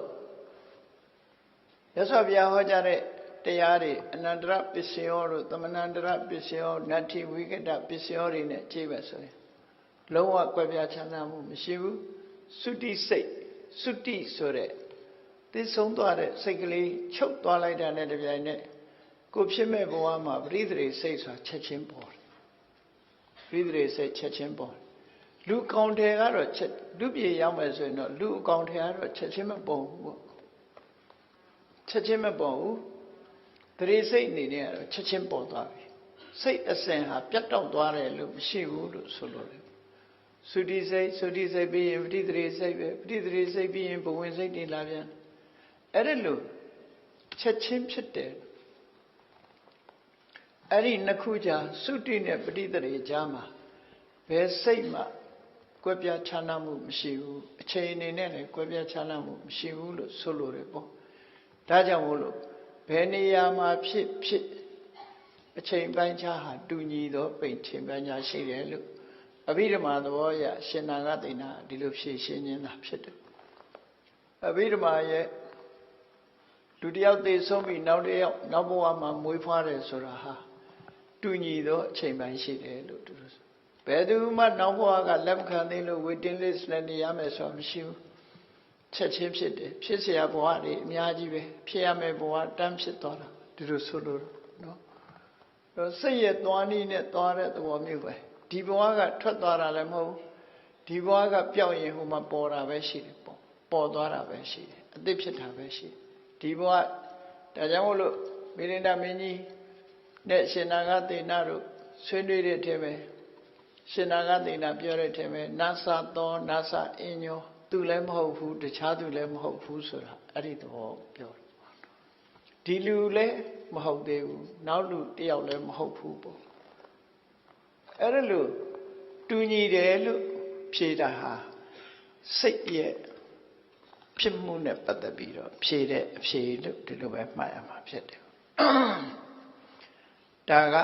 Speaker 1: ရသော်ဘုရားဟောကြားတဲ့တရားတွေအနန္တရပစ္စယောတို့သမဏန္တရပစ္စယောနတ္ထိဝိကတပစ္စယောတွေနဲ့ကြည့်ပဲဆိုရင်လုံးဝကွဲပြားခြားနားမှုမရှိဘူးသုတိစိတ်သုတိဆိုတဲ့သိဆုံးသွားတဲ့စိတ်ကလေးချုပ်သွားလိုက်တာနဲ့တပြိုင်နက်ကိုဖြစ်မဲ့ဘဝမှာပရိသေစိတ်ဆိုတာချက်ချင်းပေါ်တယ်ပရိသေစိတ်ချက်ချင်းပေါ်တယ်လူကောင်တယ်ကတော့လူပြေရောက်မယ်ဆိုရင်တော့လူအကောင်တယ်ကတော့ချက်ချင်းမပေါ်ဘူးပေါ့ချက်ချင်းမပေါ်ဘူးတရေစိတ်အနေနဲ့ကတော့ချက်ချင်းပေါ်သွားပြီစိတ်အစဉ်ဟာပြတ်တောက်သွားတယ်လို့မရှိဘူးလို့ဆိုလို့တယ်သုတိစိတ်ပြီးရင်ပဋိသေစိတ်ပဲပဋိသေစိတ်ပြီးရင်ဘဝင်စိတ်တွေလာပြန်အဲ့ဒါလို့ချက်ချင်းဖြစ်တယ်အဲ့ဒီနှစ်ခုကြာသုတိနဲ့ပဋိသေကြားမှာဘယ်စိတ်မှကွဲပြားခြားနားမှုမရှိဘူးအချိန်အနေနဲ့လည်းကွဲပြားခြားနားမှုမရှိဘူးလို့ဆိုလိုတယ်ပေါ့ဒါကြောင့်မို့လို့ဘယ်နေရာမှာဖြစ်အချိန်ပိုင်းခြားဟာတူညီသောပိန်ချိန်ပိုင်းခြားရှိတယ်လို့အဘိဓမ္မာသဘောအရရှင်နာဂတိနာဒီလိုဖြည့်ရှင်းနေတာဖြစ်တယ် Abhidhamma yeလူတယောက်သေဆုံးပြီးနောက်တစ်ယောက်နောက်ဘဝမှာမွေးဖွားတယ်ဆိုတာဟာတူညီသောအချိန်ပိုင်းရှိတယ်လို့သူတို့ဘယ်သူမှနောက်ဘဝကလက်မခံသေးလို့ waiting list နဲ့နေရမယ်ဆိုတာမရှိဘူးချက်ချင်းဖြစ်တယ်ဖြစ်เสียဘဝတွေအများကြီးပဲဖြစ်ရမယ်ဘဝတန်းဖြစ်သွားတာသူတို့ဆိုလို့နော်တော့စိတ်ရဲ့သွားနည်းနဲ့သွားတဲ့သဘောမျိုးပဲဒီဘဝကထွက်သွားတာလည်းမဟုတ်ဒီဘဝကပျောက်ရင်ဟိုမှာပေါ်တာပဲရှိတယ်ပေါ်သွားတာပဲရှိတယ်အသစ်ဖြစ်တာပဲရှိတယ်ဒီဘဝဒါကြောင့်မို့လို့မိရိန္ဒမင်းကြီးနဲ့ရှင်နာဂသေနတို့ဆွေးနွေးတဲ့အထက်ပဲရှင်နာဂသေနပြောတဲ့အထက်ပဲနာသသောနာသအင်းညောသူလည်းမဟုတ်ဘူးတခြားသူလည်းမဟုတ်ဘူးဆိုတာအဲ့ဒီသဘောပြောတယ်ဒီလူလည်းမဟုတ်သေးဘူးနောက်လူတယောက်လည်းမဟုတ်ဘူးပေါ့အဲ့ဒါလို့တူညီတယ်လို့ဖြေတာဟာစိတ်ရဲ့ဖြစ်မှုနဲ့ပတ်သက်ပြီးတော့ဖြေတဲ့အဖြေလို့ဒီလိုပဲမှတ်ရမှာဖြစ်တယ်ဒါက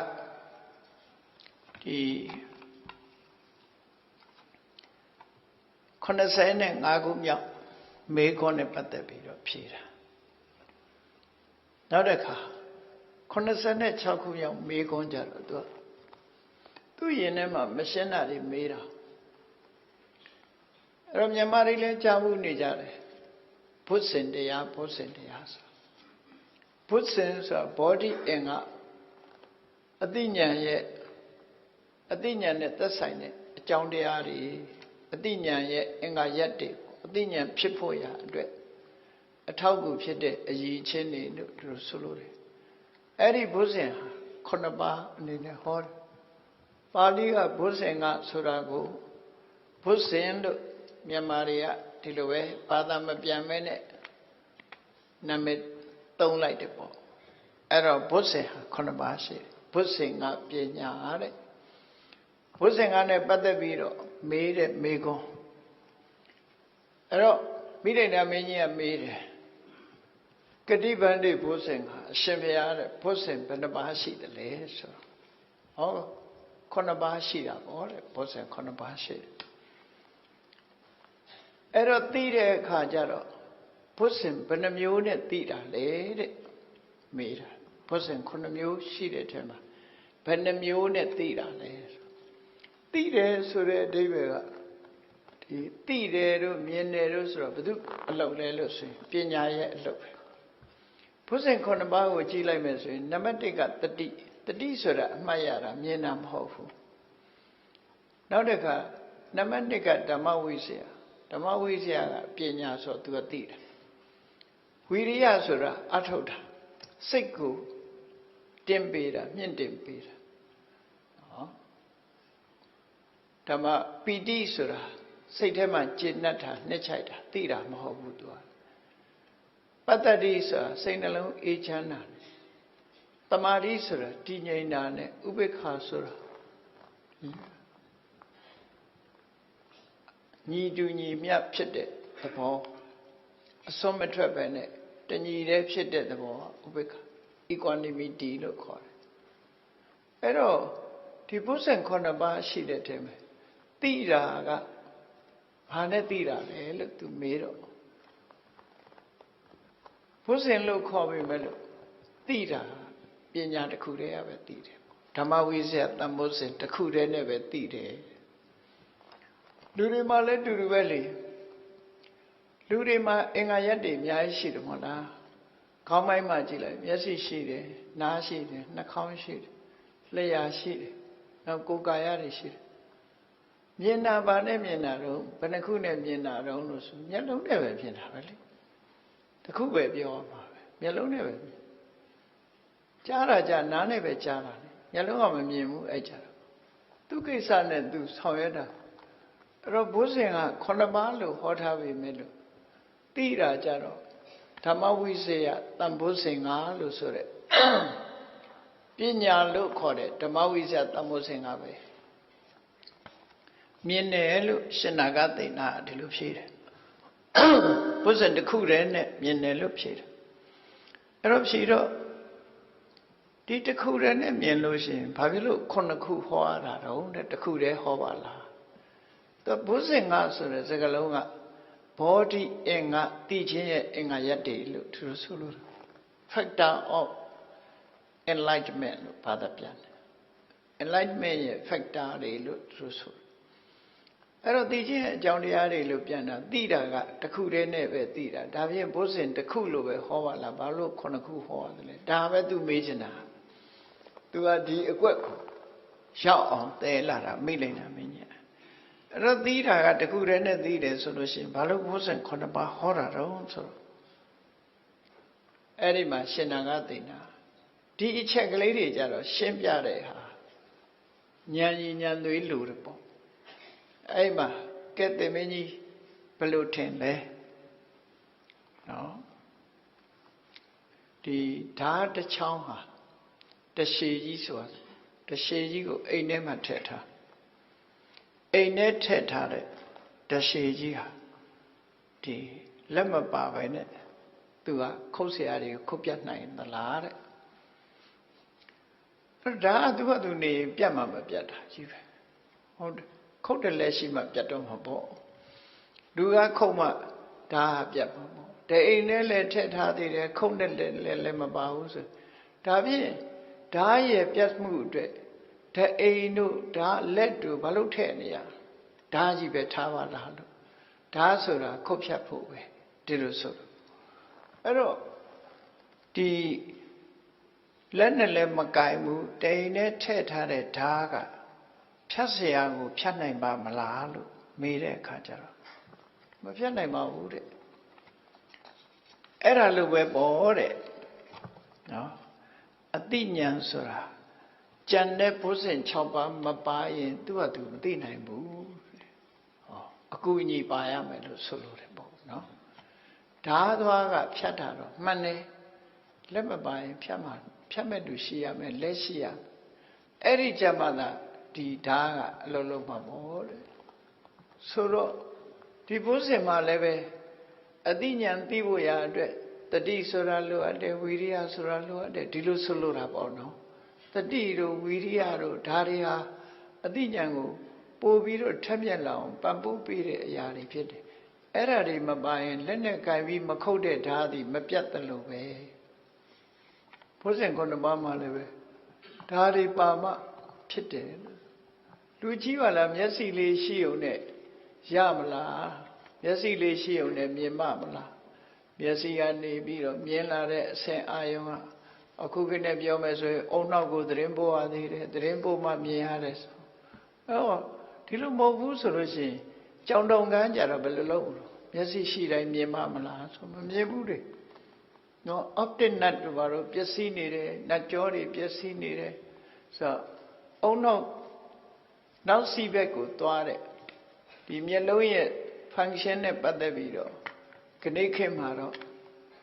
Speaker 1: ဒီ85ခုမြောက်မေခွန်းနဲ့ပတ်သက်ပြီးတော့ဖြေတာနောက်တစ်ခါ86ခုမြောက်မေခွန်းကြတော့သူ့ရင်ထဲမှာမရှင်းတာတွေမေးတာအဲ့တော့မြန်မာတွေလည်းကြားမှုနေကြတယ်ဘုဇင်တရားဘုဇင်တရားဆိုဘုဇင်ဆိုတာ body အင်္ဂအသိဉာဏ်ရဲ့အသိဉာဏ်နဲ့သက်ဆိုင်တဲ့အကြောင်းတရားတွေအသိဉာဏ်ရဲ့အင်္ဂါရက်တွေအသိဉာဏ်ဖြစ်ဖို့ရာအတွက်အထောက်အကူဖြစ်တဲ့အရည်အချင်းတွေလို့သူတို့ဆိုလို့တယ်အဲ့ဒီဘုဇင်ဟာ9ပါးအနေနဲ့ဟောတယ်ပါဠိကဘုဇင်ကဆိုတာကိုဘုဇင်လို့မြန်မာတွေကဒီလိုပဲဘာသာမပြန်မဲနဲ့နာမည်သုံးလိုက်တယ်ပေါ့အဲ့တော့ဘုဇင်ဟာ9ပါးရှိတယ်ဘုဇင်ကပညာတဲ့ဘုဇင်ကနဲ့ပတ်သက်ပြီးတော့မေးတဲ့မေးခွန်းအဲ့တော့မိဒိဋ္ဌမင်းကြီးကမေးတယ်ကတိဗန္တိဘုဇင်ကအရှင်ဘုရားတဲ့ဘုဇင်ဘယ်နှပါးရှိတယ်လဲဆိုတော့ဟော9ပါးရှိတာပေါ့တဲ့ဘုဇင်9ပါးရှိတယ်အဲ့တော့သိတဲ့အခါကျတော့ဘုဇင်ဘယ်နှမျိုးနဲ့သိတာလဲတဲ့မေးတာဘုဇင်9မျိုးရှိတဲ့ထဲမှာဘယ်နှမျိုးနဲ့သိတာလဲသိတယ်ဆိုတဲ့အဓိပ္ပာယ်ကဒီသိတယ်တို့မြင်တယ်တို့ဆိုတော့ဘယ်သူအလုပ်လဲလို့ဆိုရင်ပညာရဲ့အလုပ်ပဲဘုဇင်9ပါးကိုကြည့်လိုက်မယ်ဆိုရင်နံပါတ်1ကတတိဆိုတာအမှတ်ရတာမြင်တာမဟုတ်ဘူးနောက်တစ်ခါနံပါတ်2ကဓမ္မဝိဇ္ဇာဓမ္မဝိဇ္ဇာကပညာဆိုသူကသိတယ်ဝိရိယဆိုတာအထုတ်တာစိတ်ကိုတင်ပေးတာမြင့်တင်ပေးတာဓမ္မပီတိဆိုတာစိတ်ထဲမှာကျေနပ်တာနှစ်ချိုက်တာသိတာမဟုတ်ဘူးသူကပတ္တတိဆိုတာစိတ်နှလုံးအေးချမ်းတာတမာတိဆိုတာတည်ငြိမ်တာနဲ့ဥပေက္ခဆိုတာညီတူညီမျှဖြစ်တဲ့သဘောအစွန်းမထွက်ပဲနဲ့တညီတည်းဖြစ်တဲ့သဘောဥပေက္ခ equanimity လို့ခေါ်တယ်အဲ့တော့ဒီဘုဇင်9ပါးရှိတဲ့ထဲမှာသိတာကဘာနဲ့သိတာလဲလို့သူမေးတော့ဘုဇင်လို့ခေါ်ပြီမဲ့လို့သိတာပညာတစ်ခုတည်းရပဲသိတယ်ဓမ္မဝိဇ္ဇာတန်ဖိုးစဉ်တစ်ခုတည်းနဲ့ပဲသိတယ်လူတွေမှာလည်းတူတူပဲလေလူတွေမှာအင်္ဂါရက်တွေအများကြီးရှိတယ်မဟုတ်လားခေါင်းပိုင်းမှာကြည့်လိုက်မျက်စိရှိတယ်နားရှိတယ်နှာခေါင်းရှိတယ်လျှာရှိတယ်နောက်ကိုယ်ကာယတွေရှိတယ်မြင်တာဘာနဲ့မြင်တာတော့ဘယ်နှခုနဲ့မြင်တာတော့လို့ဆိုမျက်လုံးနဲ့ပဲမြင်တာပဲလေတခုပဲပြောမှာပဲမျက်လုံးနဲ့ပဲကြားတာကြားနားနဲ့ပဲကြားတာလေမျက်လုံးကမမြင်ဘူးအဲ့ကြတော့သူကိစ္စနဲ့သူဆောင်ရွက်တာအဲ့တော့ဘုဇင်က9ပါးလို့ဟောထားပေမဲ့လို့သိတာကြတော့ဓမ္မဝိဇ္ဇာတန်ဖိုးစဉ်5လို့ဆိုတဲ့ပညာလို့ခေါ်တဲ့ဓမ္မဝိဇ္ဇာတန်ဖိုးစဉ်5ပဲမြင်တယ်လို့ရှင်နာဂသေနာဒီလိုဖြေတယ်ဘုဇင်တစ်ခုတည်းနဲ့မြင်တယ်လို့ဖြေတယ်အဲ့တော့ဖြေတော့ဒီတစ်ခုတည်းနဲ့မြင်လို့ရှိရင်ဘာဖြစ်လို့9ခုဟောရတာတော့တဲ့တစ်ခုတည်းဟောပါလားသူဘုဇင်ကဆိုတဲ့စကားလုံးကဘ body enga teaching enga yate lu through solo factor of enlightenment lu pada pian enlightenment factor de lu through solo အဲ့တော့သိခြင်းအကြောင်းတရားတွေလို့ပြန်တာသိတာကတစ်ခုတည်းနဲ့ပဲသိတာဒါဖြင့်ဘုဇင်တစ်ခုလို့ပဲဟောပါလားဘာလို့ခုနှစ်ခုဟောရတယ်လဲဒါပဲသူမေးချင်တာသူကဒီအကွက်ကိုရောက်အောင်တဲလာတာမိလိုက်တာမင်းကြီးအဲ့တော့သိတာကတစ်ခုတည်းနဲ့သိတယ်ဆိုလို့ရှိရင်ဘာလို့ဘုဇင်ခုနှစ်ပါးဟောတာတော့ဆိုတော့အဲ့ဒီမှာရှင်နာကသိတာဒီအချက်ကလေးတွေကြတော့ရှင်းပြတဲ့ဟာဉာဏ်ကြီးဉာဏ်သွေးလူတယ်ပေါ့အဲ့မှာကဲတင်မင်းကြီးဘယ်လိုထင်လဲနော်ဒီဓာတ်တစ်ချောင်းဟာတရှည်ကြီးဆိုတာတရှည်ကြီးကိုအိမ်ထဲမှာထည့်ထားအိမ်ထဲထည့်ထားတဲ့တရှည်ကြီးဟာဒီလက်မပါပဲနဲ့သူကခုတ်เสียတွေကိုခုတ်ပြတ်နိုင်သလားတဲ့အဲ့ဒါကသူကသူနေပြတ်မှမပြတ်တာကြီးပဲဟုတ်တယ်ခုတ်တယ်လည်းရှိမှပြတ်တော့မှာပေါ့လူကခုတ်မှဒါပြတ်မှာပေါ့တအိမ်နဲ့လည်းထည့်ထားသေးတယ်ခုတ်နဲ့လည်းမပါဘူးဆိုဒါဖြင့်ဓာရဲ့ပြတ်မှုအတွက်တအိမ်တို့ဓာလက်တို့ဘာလို့ထည့်နေရဓာကြီးပဲထားပါလားလို့ဓာဆိုတာခုတ်ဖြတ်ဖို့ပဲဒီလိုဆိုတော့အဲ့တော့ဒီလက်နဲ့လည်းမကင်ဘူးတအိမ်နဲ့ထည့်ထားတဲ့ဓာကဖြတ်เสียကိုဖြတ်နိုင်ပါမလားလို့မေးတဲ့အခါကျတော့မဖြတ်နိုင်ပါဘူးတဲ့အဲ့ဒါလိုပဲပေါ့တဲ့နော်အတိညာဏ်ဆိုတာကြံတဲ့ဘုဇင်6ပါးမပါရင်သူကသူမသိနိုင်ဘူးဟောအကူအညီပါရမယ်လို့ဆိုလိုတယ်ပေါ့နော်ဓာသွားကဖြတ်တာတော့မှန်တယ်လက်မပါရင်ဖြတ်မဲ့သူရှိရမယ်လက်ရှိရအဲ့ဒီကြမှာသာဒီဓာတ်ကအလုံးလုံးမှာပေါ့တဲ့ဆိုတော့ဒီဘုဇင်မှာလည်းပဲအတိညာဏ်သိဖို့ရာအတွက်တတိဆိုတာလိုအပ်တယ်ဝီရိယဆိုတာလိုအပ်တယ်ဒီလိုဆိုလိုတာပေါ့နော်တတိတို့ဝီရိယတို့ဓာတ်တွေဟာအတိညာဏ်ကိုပို့ပြီးတော့ထက်မြက်လာအောင်ပံ့ပိုးပေးတဲ့အရာတွေဖြစ်တယ်အဲ့ဒါတွေမပါရင်လက်နဲ့ကင်ပြီးမခုတ်တဲ့ဓာတ်တွေမပြတ်သလိုပဲဘုဇင်ခုနှစ်ပါးမှာလည်းပဲဓာတ်တွေပါမှဖြစ်တယ်လူကြီးပါလားမျက်စိလေးရှိုံနဲ့ရမလားမျက်စိလေးရှိုံနဲ့မြင်မမလားမျက်စိကနေပြီးတော့မြင်လာတဲ့အဆင့်အာယုံကအခုကနဲ့ပြောမယ်ဆိုရင်အုံနောက်ကိုသတင်းပို့ရသေးတယ်သတင်းပို့မှမြင်ရတယ်ဆိုဒီလိုမဟုတ်ဘူးဆိုလို့ရှိရင်ကြောင်တုံကန်းကြတော့ဘယ်လိုလုပ်လို့မျက်စိရှိတိုင်းမြင်မမလားဆိုမမြင်ဘူးလေနော် optic nerve တို့ဘာလို့ပျက်စီးနေတယ်နတ်ကြောတွေပျက်စီးနေတယ်ဆိုတော့အုံနောက်စီဘက်ကိုသွားတဲ့ဒီမျက်လုံးရဲ့ function နဲ့ပတ်သက်ပြီးတော့ခဏခေတ်မှာတော့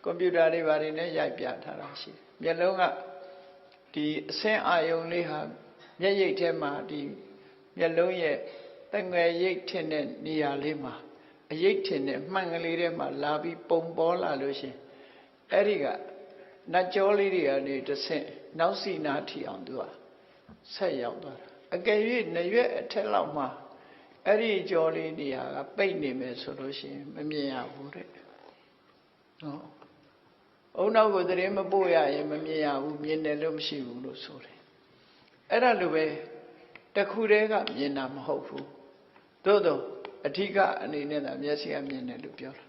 Speaker 1: ကွန်ပျူတာတွေဘာတွေနဲ့ရိုက်ပြထားတာရှိတယ်မျက်လုံးကဒီအဆင့်အာယုံလေးဟာမျက်ရိပ်ထဲမှာဒီမျက်လုံးရဲ့တငယ်ရိပ်ထင်တဲ့နေရာလေးမှာအရိပ်ထင်တဲ့မှန်ကလေးထဲမှာလာပြီးပုံပေါ်လာလို့ရှင်အဲ့ဒီကနတ်ကြောလေးတွေကနေတစ်ဆင့်နောက်စီနာထီအောင်သူကဆက်ရောက်သွားတာအကယ်၍နရွက်အထက်လောက်မှာအဲ့ဒီကြောလေးနေရာကပိတ်နေမယ်ဆိုလို့ရှိရင်မမြင်ရဘူးတဲ့နော်အုံနောက်ကိုသတင်းမပို့ရရင်မမြင်ရဘူးမြင်တယ်လို့မရှိဘူးလို့ဆိုတယ်အဲ့ဒါလိုပဲတခုတည်းကမြင်တာမဟုတ်ဘူးသို့တော့အဓိကအနေနဲ့သာမျက်စိကမြင်တယ်လို့ပြောတာ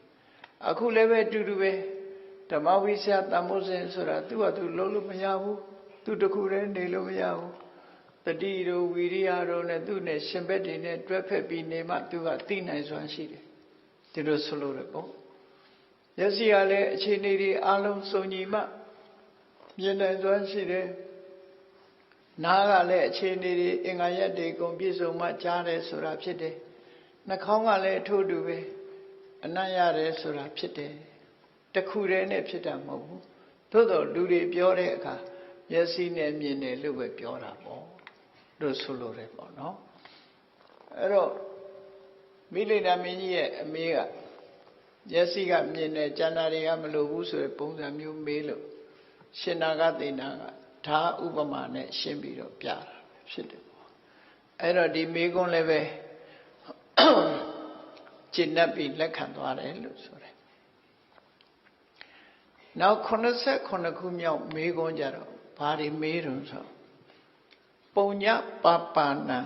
Speaker 1: အခုလည်းပဲတူတူပဲဓမ္မဝိဆရာတမ္မိုးစင်ဆိုတာသူ့ဟာသူလုံးလို့မရဘူးသူတခုတည်းနေလို့မရဘူးတတိတို့ဝီရိယတို့နဲ့သူ့နဲ့ရှင်ဘက်တွေနဲ့တွဲဖက်ပြီးနေမှသူကသိနိုင်စွမ်းရှိတယ်ဒီလိုဆိုလို့ရပေါ့မျက်စိကလည်းအခြေအနေတွေအလုံးစုံညီမှမြင်နိုင်စွမ်းရှိတယ်နားကလည်းအခြေအနေတွေအင်္ဂါရက်တွေကုန်ပြည့်စုံမှကြားတယ်ဆိုတာဖြစ်တယ်နှာခေါင်းကလည်းထို့တူပဲအနံ့ရတယ်ဆိုတာဖြစ်တယ်တခုတည်းနဲ့ဖြစ်တာမဟုတ်ဘူးသို့တော်လူတွေပြောတဲ့အခါမျက်စိနဲ့မြင်တယ်လို့ပဲပြောတာပေါ့လို့ဆိုလိုတယ်ပေါ့နော်အဲ့တော့မိလိဒ္ဓမင်းကြီးရဲ့အမေကမျက်စိကမြင်တယ်ကျန်တာတွေကမလိုဘူးဆိုတဲ့ပုံစံမျိုးမေးလို့ရှင်နာဂသေနာကဓာဥပမာနဲ့ရှင်းပြီးတော့ပြတာဖြစ်တယ်ပေါ့အဲ့တော့ဒီမေးခွန်းလည်းပဲ ကျင့်တ်ပြီးလက်ခံသွားတယ်လို့ဆိုတယ်နောက်89ခုမြောက်မေးခွန်းကြတော့ဘာတွေမေးတုံးဆိုပုံညပပါဏံ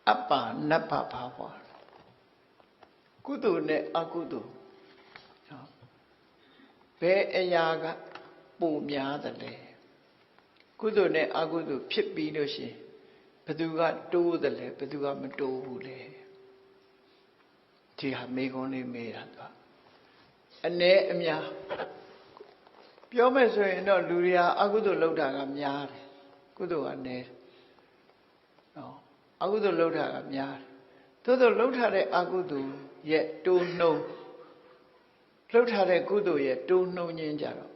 Speaker 1: အပ္ပနပ္ပဘာဝကုသိုလ်နဲ့အကုသိုလ်ဘယ်အရာကပိုများတယ်လဲကုသိုလ်နဲ့အကုသိုလ်ဖြစ်ပြီးလို့ရှိရင်ဘယ်သူကတိုးတယ်လဲဘယ်သူကမတိုးဘူးလဲဒီဟာမေခွန်းလေးမေးတာသူအ ਨੇ အများပြောမယ်ဆိုရင်တော့လူတွေဟာအကုသိုလ်လုပ်တာကများတယ်ကုသိုလ်ကနည်းနော်အကုသိုလ်လုပ်တာကများတယ်သို့သောလှုပ်ထားတဲ့အကုသိုလ်ရဲ့တိုးနှုံလှုပ်ထားတဲ့ကုသိုလ်ရဲ့တိုးနှုံခြင်းကြတော့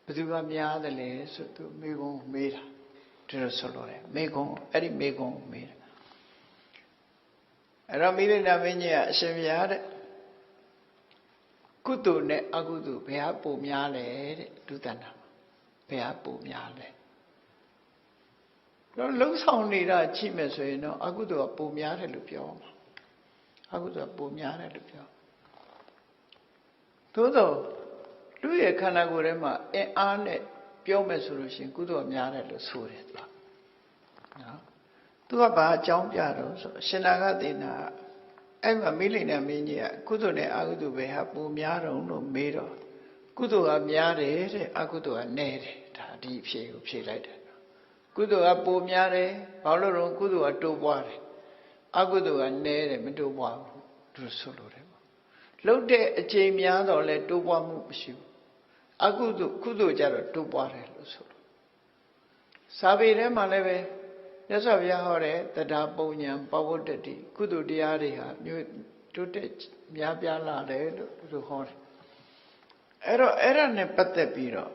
Speaker 1: ဘယ်သူကများတယ်လဲဆိုသူမေခွန်းမေးတာဒီလိုဆိုလို့တယ်မေခွန်းအဲ့ဒီမေခွန်းမေးတာအဲ့တော့မိလိနာမင်းကြီးကအရှင်ဘုရားတဲ့ကုသိုလ်နဲ့အကုသိုလ်ဘယ်ဟာပိုများလဲတဲ့ဒုတဏ္ဍာဘယ်ဟာပိုများလဲတော့လှုပ်ဆောင်နေတာကြည့်မယ်ဆိုရင်တော့အကုသိုလ်ကပိုများတယ်လို့ပြောမှာအကုသိုလ်ကပိုများတယ်လို့ပြောသို့သောလူရဲ့ခန္ဓာကိုယ်ထဲမှာအင်အားနဲ့ပြောမယ်ဆိုလို့ရှိရင်ကုသိုလ်ကများတယ်လို့ဆိုတယ်သူကနော်သူကဘာအကြောင်းပြတော့ဆိုရှင်နာဂသေနာအဲ့မှာမိလိန်နဲ့မင်းကြီးကကုသိုလ်နဲ့အကုသိုလ်ပဲဟာပိုများတော့လို့မေးတော့ကုသိုလ်ကများတယ်တဲ့အကုသိုလ်ကနည်းတယ်ဒါဒီဖြေကိုဖြေလိုက်တယ်ကုသိုလ်ကပိုများတယ်ဘာလို့လဲကုသိုလ်ကတိုးပွားတယ်အကုသိုလ်ကနည်းတယ်မတိုးပွားဘူးသူဆိုလို့တယ်ပေါ့လှုပ်တဲ့အချိန်များတော့လဲတိုးပွားမှုမရှိဘူးအကုသိုလ်ကုသိုလ်ကြတော့တိုးပွားတယ်လို့ဆိုလို့စာပေထဲမှာလည်းပဲမြတ်စွာဘုရားဟောတဲ့တဒါပုံညာပဝတ္တတိကုသိုလ်တရားတွေဟာမြို့တိုးတက်များပြားလာတယ်လို့သူဟောတယ်အဲ့တော့အဲ့ဒါနဲ့ပတ်သက်ပြီးတော့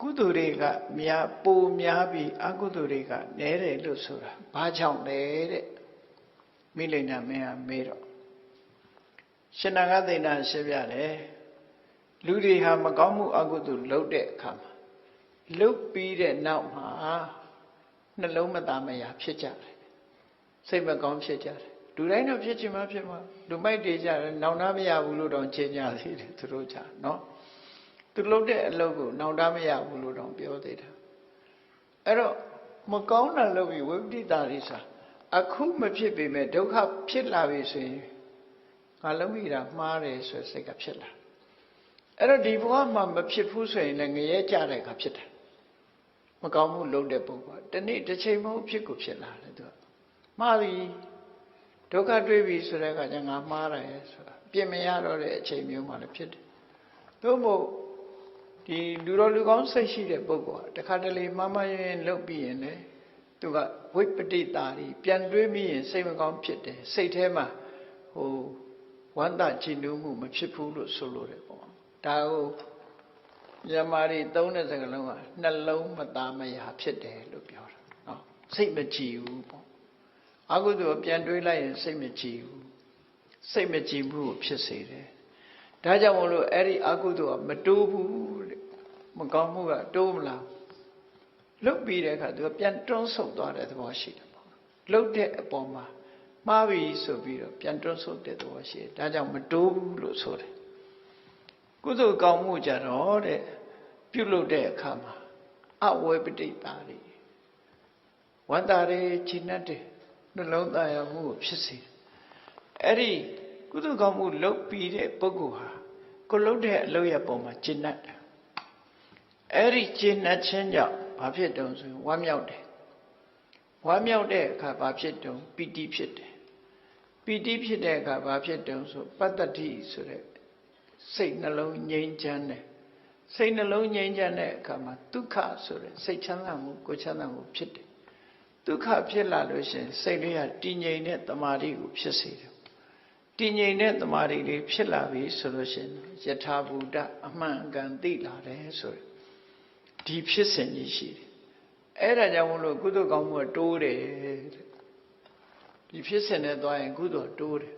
Speaker 1: ကုသိုလ်တွေကများပိုများပြီးအကုသိုလ်တွေကနည်းတယ်လို့ဆိုတာဘာကြောင့်လဲတဲ့မိလိန်နာမင်းကမေးတော့ရှင်နာဂသေနာရှင်းပြတယ်လူတွေဟာမကောင်းမှုအကုသိုလ်လုပ်တဲ့အခါမှာလုပ်ပြီးတဲ့နောက်မှာနှလုံးမသားမရာဖြစ်ကြတယ်စိတ်မကောင်းဖြစ်ကြတယ်လူတိုင်းတော့ဖြစ်ချင်မှဖြစ်မှာလူမိုက်တွေကြတယ်နောင်တမရဘူးလို့တောင်ချိန်ကြသေးတယ်သူတို့ကြနော်သူလုပ်တဲ့အလုပ်ကိုနောင်တမရဘူးလို့တောင်ပြောသေးတယ်အဲ့တော့မကောင်းတာလုပ်ပြီးဝိပဋိတာတွေဆိုအခုမဖြစ်ပေမဲ့ဒုက္ခဖြစ်လာပြီဆိုရင်ငါလုံးမိတာမှားတယ်ဆိုစိတ်ကဖြစ်လာအဲ့တော့ဒီဘဝမှာမဖြစ်ဘူးဆိုရင်လည်းငရဲကြတဲ့အခါဖြစ်တယ်မကောင်းမှုလုပ်တဲ့ပုဂ္ဂိုလ်တနေ့တစ်ချိန်မဟုတ်ဖြစ်ကိုဖြစ်လာတယ်သူကမှားပြီဒုက္ခတွေ့ပြီဆိုတဲ့အခါကျငါမှားတယ်ဆိုတာပြင်မရတော့တဲ့အချိန်မျိုးမှလည်းဖြစ်တယ်သို့မဟုတ်ဒီလူတော်လူကောင်းစိတ်ရှိတဲ့ပုဂ္ဂိုလ်ကတခါတလေမှားမှရင်လုပ်ပြီးရင်လည်းသူကဝိပတိတာတွေပြန်တွေးပြီးရင်စိတ်မကောင်းဖြစ်တယ်စိတ်ထဲမှာဟိုဝမ်းသာချီးနှူးမှုမဖြစ်ဘူးလို့ဆိုလိုတယ်ပေါ့ဒါကိုမြန်မာတွေသုံးတဲ့စကားလုံးကနှလုံးမသားမရာဖြစ်တယ်လို့ပြောတာနော်စိတ်မကြည်ဘူးပေါ့အကုသိုလ်ပြန်တွေးလိုက်ရင်စိတ်မကြည်ဘူးစိတ်မကြည်မှုကိုဖြစ်စေတယ်ဒါကြောင့်မို့လို့အဲ့ဒီအကုသိုလ်ကမတိုးဘူးတဲ့မကောင်းမှုကတိုးမလားလုတ်ပြီးတဲ့အခါသူကပြန်တွန်းဆုတ်သွားတဲ့သဘောရှိတယ်ပေါ့လုတ်တဲ့အပေါ်မှာမှားပြီဆိုပြီးတော့ပြန်တွန်းဆုတ်တဲ့သဘောရှိတယ်ဒါကြောင့်မတိုးဘူးလို့ဆိုတယ်ကုသိုလ်ကောင်းမှုကြတော့တဲ့ပြုလုပ်တဲ့အခါမှာအဝေပတိတာတွေဝန္တာတွေခြိနှက်တယ်နှလုံးသားရမှုကိုဖြစ်စေအဲ့ဒီကုသိုလ်ကောင်းမှုလုပ်ပြီးတဲ့ပုဂ္ဂိုလ်ဟာကိုလုပ်တဲ့အလုပ်ရဲ့ပုံမှာခြိနှက်တယ်အဲ့ဒီခြိနှက်ခြင်းကြောင့်ဘာဖြစ်တုံးဆိုရင်ဝမ်းမြောက်တယ်ဝမ်းမြောက်တဲ့အခါဘာဖြစ်တုံးပီတိဖြစ်တယ်ပီတိဖြစ်တဲ့အခါဘာဖြစ်တုံးဆိုပတ္တတိဆိုတဲ့စိတ်နှလုံးငြိမ်းချမ်းတယ်စိတ်နှလုံးငြိမ်းချမ်းတဲ့အခါမှာဒုက္ခဆိုတဲ့စိတ်ချမ်းသာမှုကိုယ်ချမ်းသာမှုဖြစ်တယ်ဒုက္ခဖြစ်လာလို့ရှိရင်စိတ်လေးကတည်ငြိမ်တဲ့တမာတိကိုဖြစ်စေတယ်တည်ငြိမ်တဲ့တမာတိလေးဖြစ်လာပြီဆိုလို့ရှိရင်ယထာဘူတအမှန်ကန်သိလာတယ်ဆိုရယ်ဒီဖြစ်စဉ်ကြီးရှိတယ်အဲ့ဒါကြောင့်မလို့ကုသိုလ်ကောင်းမှုကတိုးတယ်ဒီဖြစ်စဉ်နဲ့သွားရင်ကုသိုလ်တိုးတယ်